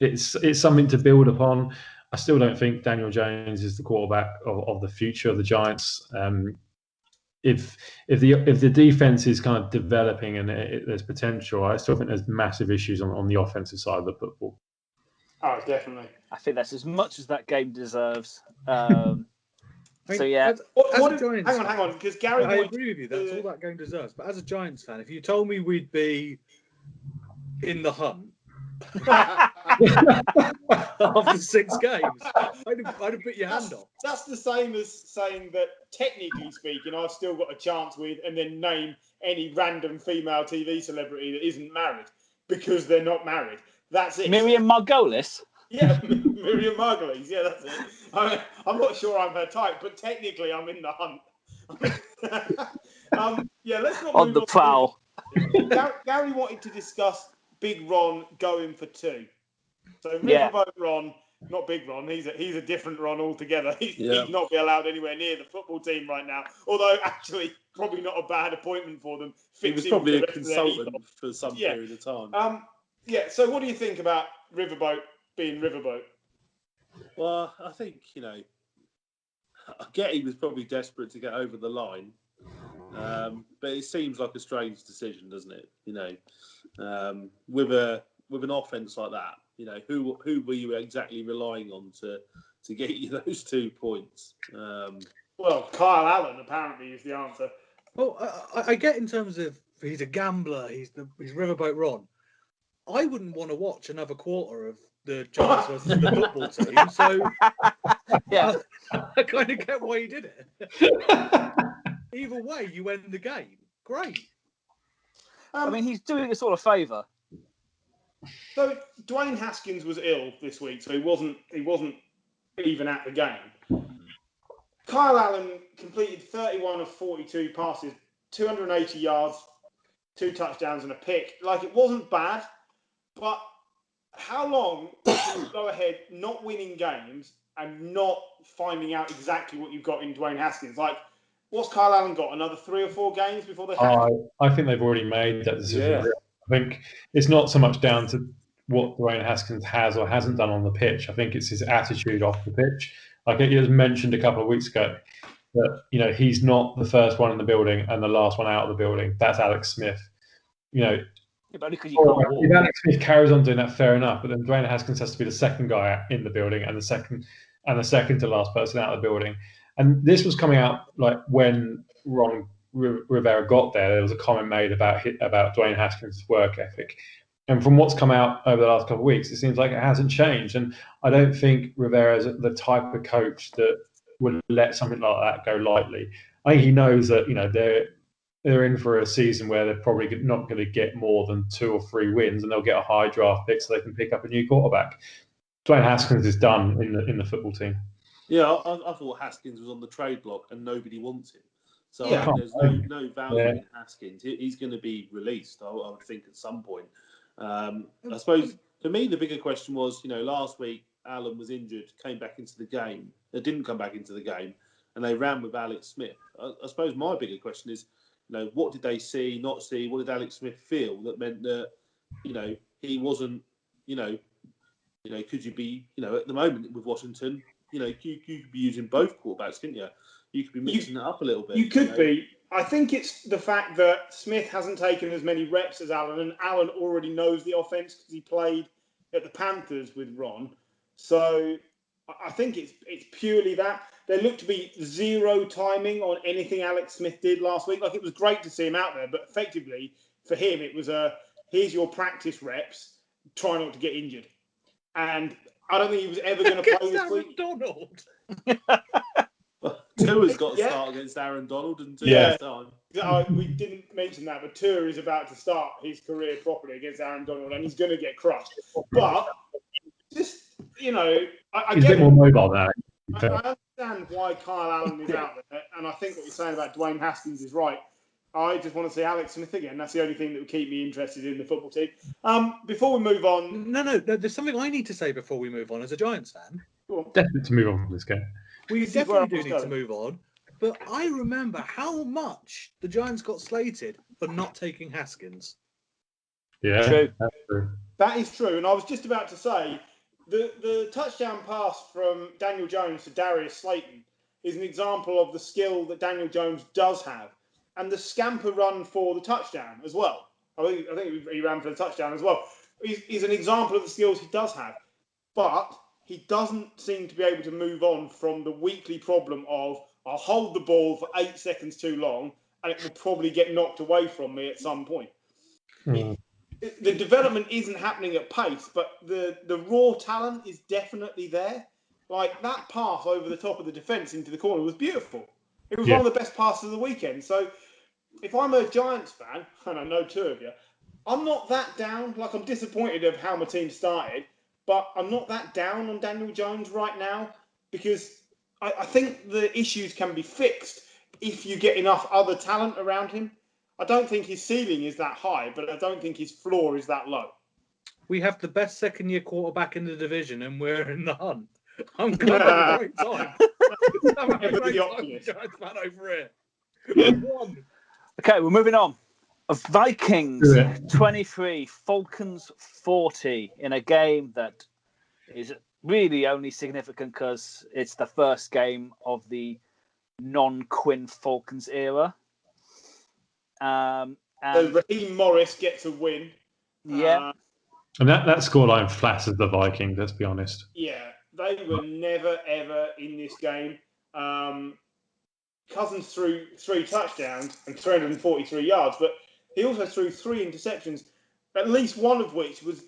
it's something to build upon. I still don't think Daniel Jones is the quarterback of the future of the Giants. If the defense is kind of developing and there's potential, I still think there's massive issues on the offensive side of the football. Oh, definitely. I think that's as much as that game deserves. So yeah. Hang on, because Gary. I agree with you. That's all that game deserves. But as a Giants fan, if you told me we'd be in the hunt after 6 games, I'd have put your hand off. That's the same as saying that, technically speaking, I've still got a chance with, and then name any random female TV celebrity that isn't married because they're not married. That's it. Miriam Margolis? Yeah, Miriam Margolis. Yeah, that's it. I'm not sure I'm her type, but technically I'm in the hunt. Let's not on the prowl. Gary wanted to discuss Big Ron going for 2. So Riverboat Ron, not Big Ron. He's a different Ron altogether. He'd not be allowed anywhere near the football team right now. Although actually, probably not a bad appointment for them. He was probably a consultant for some period of time. So what do you think about Riverboat being Riverboat? Well, I think, I get he was probably desperate to get over the line. But it seems like a strange decision, doesn't it? With an offense like that, who were you exactly relying on to get you those 2 points? Well, Kyle Allen apparently is the answer. Well, I get in terms of he's a gambler, he's Riverboat Ron. I wouldn't want to watch another quarter of the Giants versus the football team, so I kind of get why he did it. Either way, you end the game. Great. He's doing us all a favour. So Dwayne Haskins was ill this week, so he wasn't even at the game. Kyle Allen completed 31 of 42 passes, 280 yards, 2 touchdowns and a pick. Like, it wasn't bad, but how long can you go ahead not winning games and not finding out exactly what you've got in Dwayne Haskins? Like, what's Kyle Allen got? Another 3 or 4 games before they have I think they've already made that decision. Yeah. I think it's not so much down to what Dwayne Haskins has or hasn't done on the pitch. I think it's his attitude off the pitch. Like he was mentioned a couple of weeks ago that, he's not the first one in the building and the last one out of the building. That's Alex Smith. But only because you can't walk. If Alex Smith carries on doing that, fair enough. But then Dwayne Haskins has to be the second guy in the building and the second to last person out of the building. And this was coming out like when Ron Rivera got there. There was a comment made about Dwayne Haskins' work ethic. And from what's come out over the last couple of weeks, it seems like it hasn't changed. And I don't think Rivera is the type of coach that would let something like that go lightly. I think he knows that they're in for a season where they're probably not going to get more than 2 or 3 wins, and they'll get a high draft pick so they can pick up a new quarterback. Dwayne Haskins is done in the football team. Yeah, I thought Haskins was on the trade block and nobody wants him. So Yeah. I think there's no value in Haskins. He's going to be released, I would think, at some point. I suppose, for me, the bigger question was, last week, Allen was injured, came back into the game. Didn't come back into the game, and they ran with Alex Smith. I suppose my bigger question is, what did they see, not see? What did Alex Smith feel that meant that, he wasn't, could you be, at the moment with Washington, you could be using both quarterbacks, couldn't you? You could be mixing it up a little bit. You could be. I think it's the fact that Smith hasn't taken as many reps as Allen, and Allen already knows the offense because he played at the Panthers with Ron. So I think it's purely that. There looked to be zero timing on anything Alex Smith did last week. Like, it was great to see him out there, but effectively for him it was here's your practice reps, try not to get injured. And I don't think he was ever going to play this week. Donald. Tua's got to start against Aaron Donald and time. We didn't mention that, but Tua is about to start his career properly against Aaron Donald, and he's going to get crushed. But just, he's a bit more mobile now. I understand why Kyle Allen is out there, and I think what you're saying about Dwayne Haskins is right. I just want to see Alex Smith again. That's the only thing that would keep me interested in the football team. Before we move on... No, there's something I need to say before we move on as a Giants fan. Definitely to move on from this game. We definitely do need to move on. But I remember how much the Giants got slated for not taking Haskins. Yeah, true. That's true. That is true. And I was just about to say, the touchdown pass from Daniel Jones to Darius Slayton is an example of the skill that Daniel Jones does have. And the scamper run for the touchdown as well. I think he ran for the touchdown as well. He's an example of the skills he does have. But he doesn't seem to be able to move on from the weekly problem of, I'll hold the ball for 8 seconds too long and it will probably get knocked away from me at some point. The development isn't happening at pace, but the raw talent is definitely there. Like, that pass over the top of the defence into the corner was beautiful. It was one of the best passes of the weekend. So if I'm a Giants fan, and I know two of you, I'm not that down. Like, I'm disappointed of how my team started, but I'm not that down on Daniel Jones right now because I think the issues can be fixed if you get enough other talent around him. I don't think his ceiling is that high, but I don't think his floor is that low. We have the best second-year quarterback in the division, and we're in the hunt. I'm glad having a great time. I'm having a great time, Giants fan over here. Okay, we're moving on. Vikings 23, Falcons 40 in a game that is really only significant because it's the first game of the non-Quinn Falcons era. And Raheem Morris gets a win. Yeah. And that scoreline flatters the Vikings, let's be honest. Yeah, they were never, ever in this game. Cousins threw 3 touchdowns and 343 yards, but he also threw 3 interceptions, at least one of which was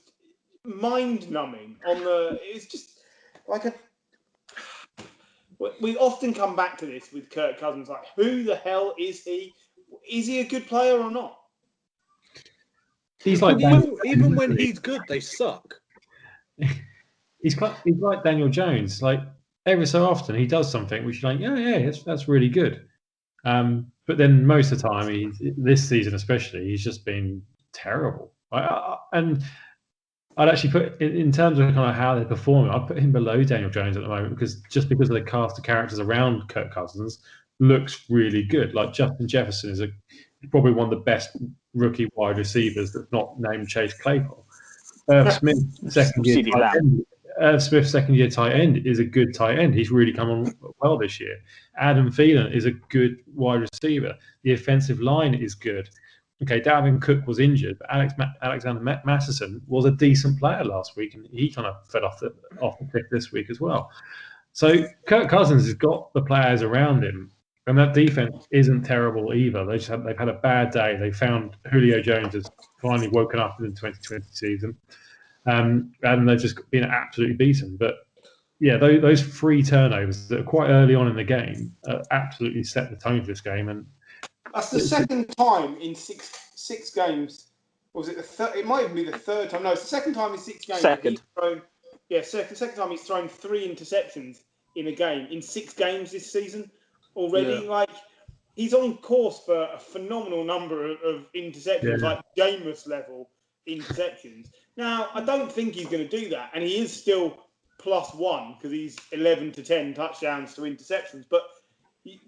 mind-numbing. It's just like a... We often come back to this with Kirk Cousins, like, who the hell is he? Is he a good player or not? He's like even when he's good, they suck. He's like Daniel Jones. Like, every so often he does something which you're like, that's really good. But then most of the time, this season especially, he's just been terrible. And I'd actually put, in terms of kind of how they're performing, I'd put him below Daniel Jones at the moment because of the cast of characters around Kirk Cousins looks really good. Like, Justin Jefferson is probably one of the best rookie wide receivers that's not named Chase Claypool. Smith, second-year tight end, is a good tight end. He's really come on well this year. Adam Thielen is a good wide receiver. The offensive line is good. Okay, Dalvin Cook was injured, but Alexander Mattison was a decent player last week, and he kind of fell off the cliff this week as well. So Kirk Cousins has got the players around him, and that defense isn't terrible either. They've had a bad day. They found Julio Jones has finally woken up in the 2020 season, and they've just been absolutely beaten. But yeah, those 3 turnovers that are quite early on in the game absolutely set the tone for this game. And that's the second time in six games. Or was it the third? It might even be the third time. No, it's the second time in 6 games. Second. second time he's thrown 3 interceptions in a game in 6 games this season already. Yeah. Like, he's on course for a phenomenal number of interceptions, like Jameis level interceptions. Now, I don't think he's going to do that, and he is still +1 because he's 11 to 10 touchdowns to interceptions. But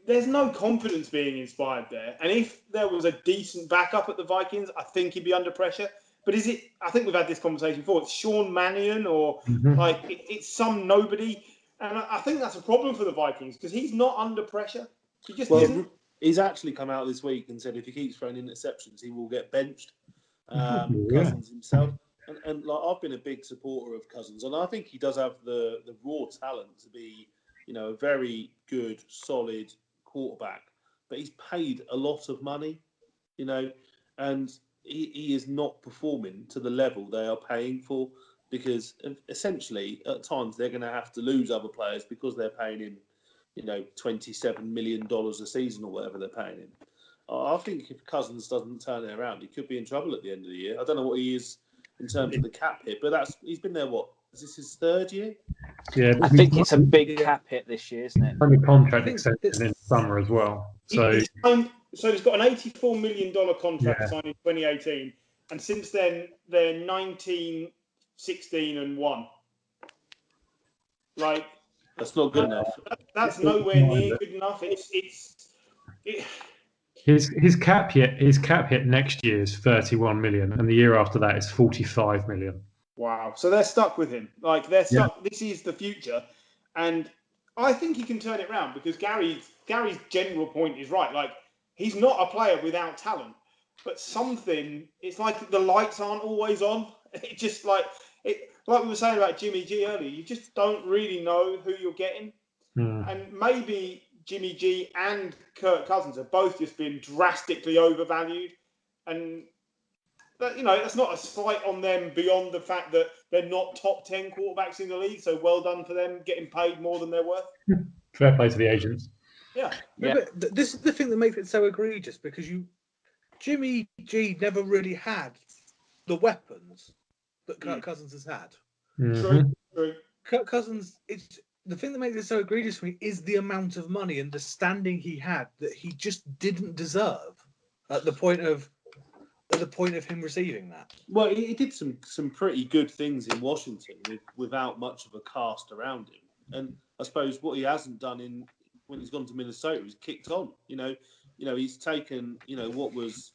there's no confidence being inspired there. And if there was a decent backup at the Vikings, I think he'd be under pressure. But is it? I think we've had this conversation before. It's Sean Mannion or it's some nobody, and I think that's a problem for the Vikings because he's not under pressure. He just isn't. He's actually come out this week and said if he keeps throwing interceptions, he will get benched. Cousins himself, and like I've been a big supporter of Cousins, and I think he does have the raw talent to be, a very good, solid quarterback. But he's paid a lot of money, and he is not performing to the level they are paying for because essentially at times they're going to have to lose other players because they're paying him, $27 million a season or whatever they're paying him. I think if Cousins doesn't turn it around, he could be in trouble at the end of the year. I don't know what he is in terms of the cap hit, but he's been there, is this his 3rd year? Yeah, I think it's a big cap hit this year, isn't it? Only contract extension in summer as well. So he's got an $84 million contract signed in 2018, and since then they're 19, 16, and 1. Like, that's not good enough. That's nowhere near good enough. His cap hit next year is 31 million, and the year after that is 45 million. Wow! So they're stuck with him. Like, they're stuck. Yeah. This is the future, and I think he can turn it around because Gary's general point is right. Like, he's not a player without talent, but it's like the lights aren't always on. It just like we were saying about Jimmy G earlier. You just don't really know who you're getting, and maybe Jimmy G and Kirk Cousins have both just been drastically overvalued. And, that's not a slight on them beyond the fact that they're not top 10 quarterbacks in the league. So well done for them getting paid more than they're worth. Fair play to the agents. Yeah. But this is the thing that makes it so egregious because Jimmy G never really had the weapons that Kirk Cousins has had. Mm-hmm. True. Kirk Cousins, the thing that makes it so egregious for me is the amount of money and the standing he had that he just didn't deserve at the point of him receiving that. Well, he did some pretty good things in Washington without much of a cast around him, and I suppose what he hasn't done when he's gone to Minnesota is kicked on. He's taken what was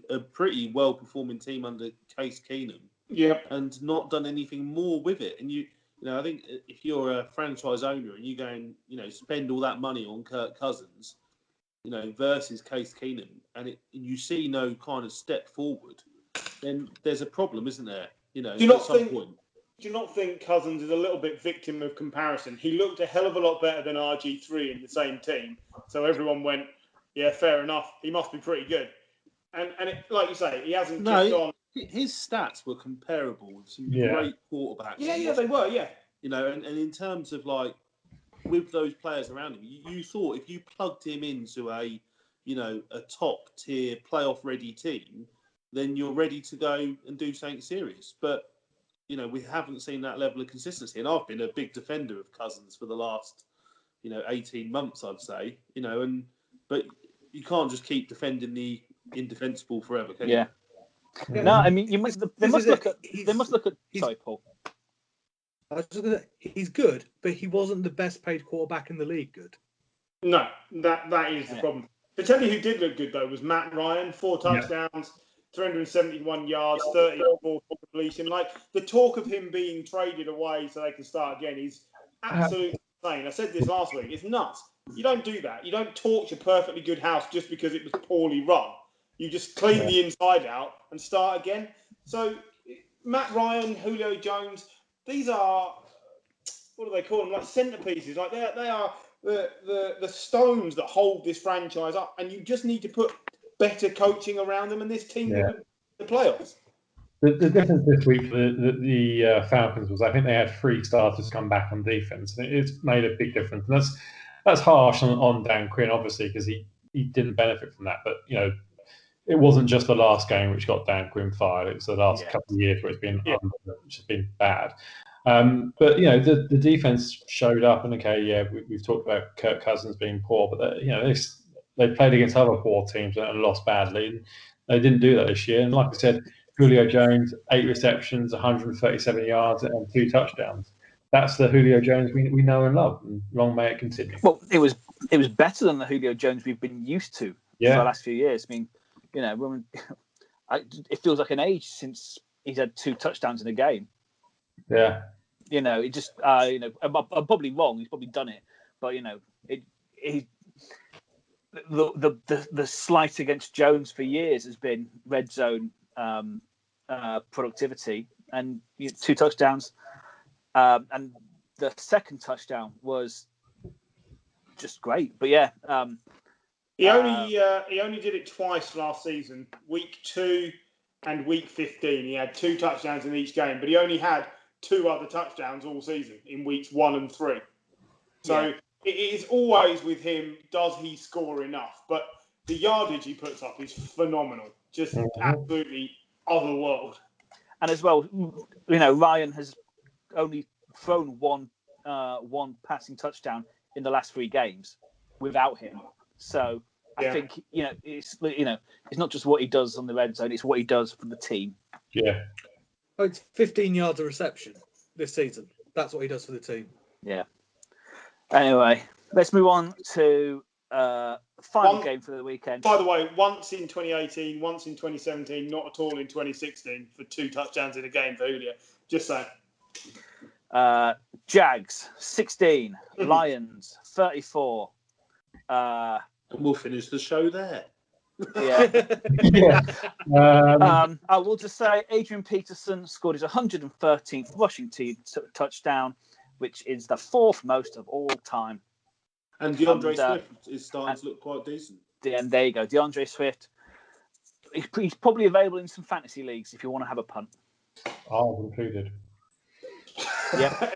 a pretty well performing team under Case Keenum, and not done anything more with it. And I think if you're a franchise owner and you go and spend all that money on Kirk Cousins, versus Case Keenum, and you see no kind of step forward, then there's a problem, isn't there? Do you not think Cousins is a little bit victim of comparison? He looked a hell of a lot better than RG3 in the same team, so everyone went, "Yeah, fair enough. He must be pretty good." And like you say, he hasn't kicked on. His stats were comparable with some great quarterbacks. Yeah, they were. Yeah. And in terms of with those players around him, you thought if you plugged him into a top tier playoff ready team, then you're ready to go and do something serious. But we haven't seen that level of consistency, and I've been a big defender of Cousins for the last 18 months, I'd say. But you can't just keep defending the indefensible forever, can you? No, I mean they must look at. Sorry, Paul. I was just gonna say, he's good, but he wasn't the best paid quarterback in the league. Good. No, that is the problem. To tell you who did look good though was Matt Ryan, 4 touchdowns, 371 yards, 34 completion. Like, the talk of him being traded away so they can start again is absolutely insane. I said this last week. It's nuts. You don't do that. You don't torch a perfectly good house just because it was poorly run. You just clean the inside out and start again. So Matt Ryan, Julio Jones, these are, what do they call them? Like centerpieces. Like they are the stones that hold this franchise up. And you just need to put better coaching around them, and this team will the playoffs. The difference this week for the Falcons was I think they had 3 starters come back on defense, and it's made a big difference. And that's harsh on Dan Quinn, obviously, because he didn't benefit from that. But it wasn't just the last game which got Dan Quinn fired. It was the last couple of years where it's been which has been bad. But the defense showed up, and we've talked about Kirk Cousins being poor, but they played against other poor teams and lost badly, and they didn't do that this year. And like I said, Julio Jones, 8 receptions, 137 yards, and 2 touchdowns. That's the Julio Jones we know and love, and long may it continue. Well, it was better than the Julio Jones we've been used to for the last few years. I mean, it feels like an age since he's had 2 touchdowns in a game. Yeah. It just I'm probably wrong. He's probably done it, but the slight against Jones for years has been red zone productivity, and 2 touchdowns, and the second touchdown was just great. But he only did it twice last season, week 2 and week 15. He had 2 touchdowns in each game, but he only had 2 other touchdowns all season in weeks 1 and 3. So it is always with him, does he score enough? But the yardage he puts up is phenomenal. Just absolutely otherworld. And as well, Ryan has only thrown one passing touchdown in the last 3 games without him. So I think it's not just what he does on the red zone; it's what he does for the team. Yeah. Oh, it's 15 yards a reception this season. That's what he does for the team. Yeah. Anyway, let's move on to final game for the weekend. By the way, once in 2018, once in 2017, not at all in 2016 for 2 touchdowns in a game for Julio. Just saying. Jags 16, Lions 34. And we'll finish the show there. Yeah. I will just say Adrian Peterson scored his 113th rushing touchdown, which is the 4th most of all time. And DeAndre Swift is starting to look quite decent. And there you go, DeAndre Swift. He's probably available in some fantasy leagues if you want to have a punt. I've included. Yeah.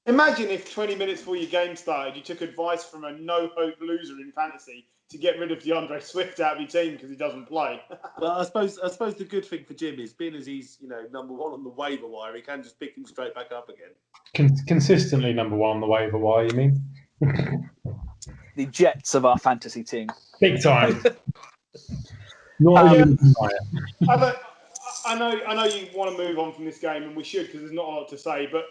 Imagine if 20 minutes before your game started, you took advice from a no-hope loser in fantasy to get rid of DeAndre Swift out of your team because he doesn't play. Well, I suppose the good thing for Jim is, being as he's number 1 on the waiver wire, he can just pick him straight back up again. Consistently number 1 on the waiver wire, you mean? The Jets of our fantasy team. Big time. I know you want to move on from this game, and we should, because there's not a lot to say, but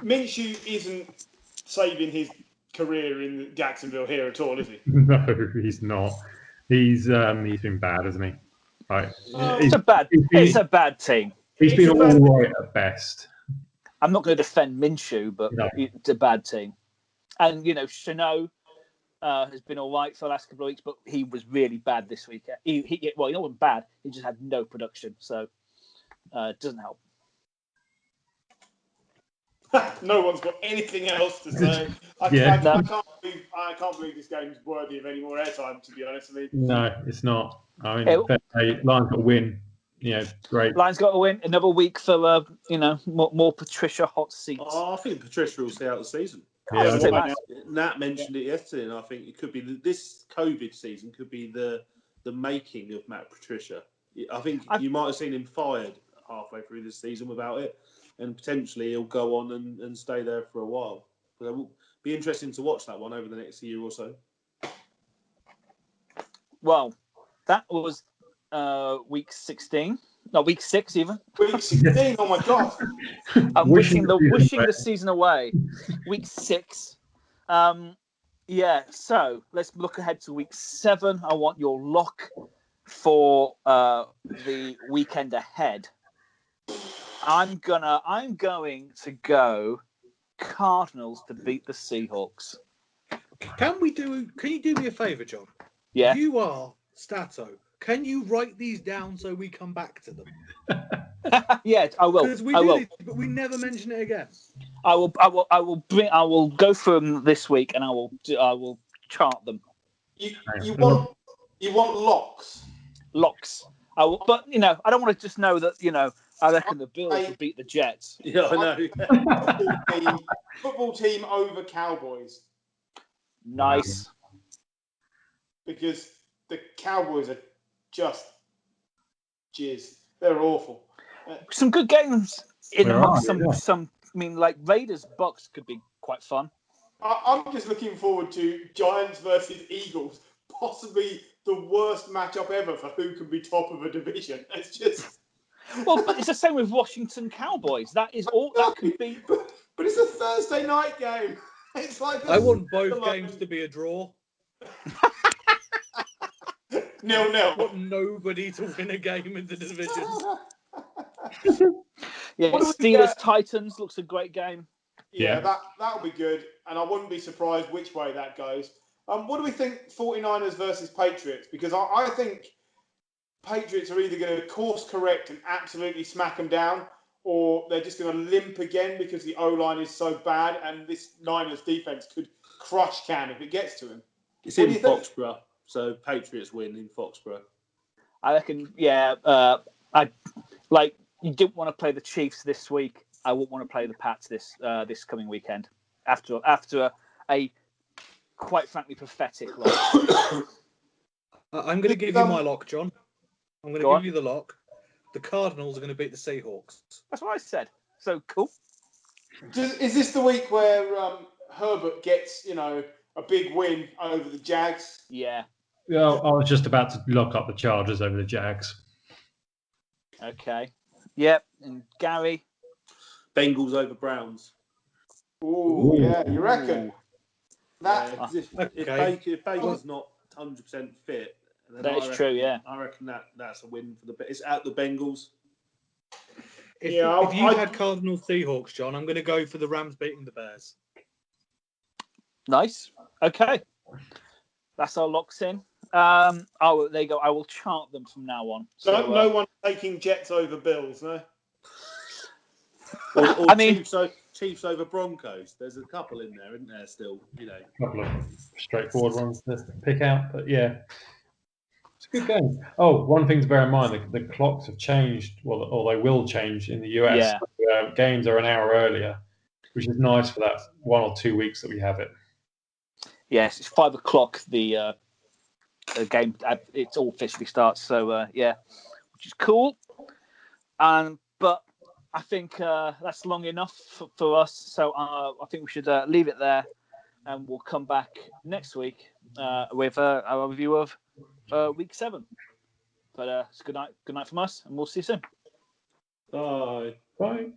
Minshew isn't saving his career in Jacksonville here at all, is he? No, he's not. He's been bad, hasn't he? Right. It's a bad team. He's been all right at best. I'm not going to defend Minshew, but it's a bad team. And Chanot has been all right for the last couple of weeks, but he was really bad this week. He wasn't bad. He just had no production, so it doesn't help. No one's got anything else to say. I can't believe this game's worthy of any more airtime, to be honest. No, it's not. I mean, Lions got a win. Great. Lions got a win. Another week for more Patricia hot seats. Oh, I think Patricia will stay out the season. Yeah, Nat mentioned it yesterday, and I think it could be this COVID season could be the making of Matt Patricia. I think you might have seen him fired halfway through this season without it, and potentially he'll go on and stay there for a while. But it will be interesting to watch that one over the next year or so. Well, that was week 16. No, week 6 even. Week 16, oh my God. I'm wishing the season away. Week 6. So let's look ahead to week 7. I want your lock for the weekend ahead. I'm going to go Cardinals to beat the Seahawks. Can you do me a favour, John? Yeah. You are Stato. Can you write these down so we come back to them? Yeah, I will. Because we did it, but we never mention it again. I will go through them this week, and I will chart them. You want locks? Locks. But I don't want to just know that I reckon the Bills will beat the Jets. Yeah, I know. Football team over Cowboys. Nice. Because the Cowboys are just jizz. They're awful. Some good games in amongst some mean, like Raiders Bucks could be quite fun. I'm just looking forward to Giants versus Eagles, possibly the worst matchup ever for who can be top of a division. It's just. Well, but it's the same with Washington Cowboys. That is all. That could be. But it's a Thursday night game. It's like I want both games to be a draw. 0-0. I want nobody to win a game in the division. Yeah, Steelers Titans looks a great game. Yeah, that'll be good, and I wouldn't be surprised which way that goes. What do we think 49ers versus Patriots? Because I think Patriots are either going to course correct and absolutely smack them down, or they're just going to limp again because the O-line is so bad, and this Niners defense could crush Cam if it gets to him. It's in Foxborough, so Patriots win in Foxborough. I reckon, you didn't want to play the Chiefs this week. I wouldn't want to play the Pats this coming weekend after a quite frankly pathetic loss. I'm going to give you my lock, John. I'm going to give you the lock. The Cardinals are going to beat the Seahawks. That's what I said. So cool. Is this the week where Herbert gets a big win over the Jags? Yeah. Yeah, I was just about to lock up the Chargers over the Jags. Okay. Yep. And Gary. Bengals over Browns. Ooh, yeah, you reckon? If Baker's not 100% fit, then that is true. Yeah, I reckon that's a win for the. It's at the Bengals. If you had Cardinals Seahawks, John, I'm going to go for the Rams beating the Bears. Nice. Okay, that's our locks in. Oh, there you go. I will chart them from now on. So, no one taking Jets over Bills, no? Or I mean, Chiefs over Broncos. There's a couple in there, isn't there? Still, A couple of straightforward ones to pick out, but yeah, it's a good game. Oh, one thing to bear in mind: the clocks have changed. Well, or they will change in the US. Yeah. Games are an hour earlier, which is nice for that 1 or 2 weeks that we have it. Yes, it's 5 o'clock. The game it all officially starts. So which is cool. But I think that's long enough for us. So I think we should leave it there, and we'll come back next week with a review of Week 7. But it's good night from us, and we'll see you soon. Bye. Bye.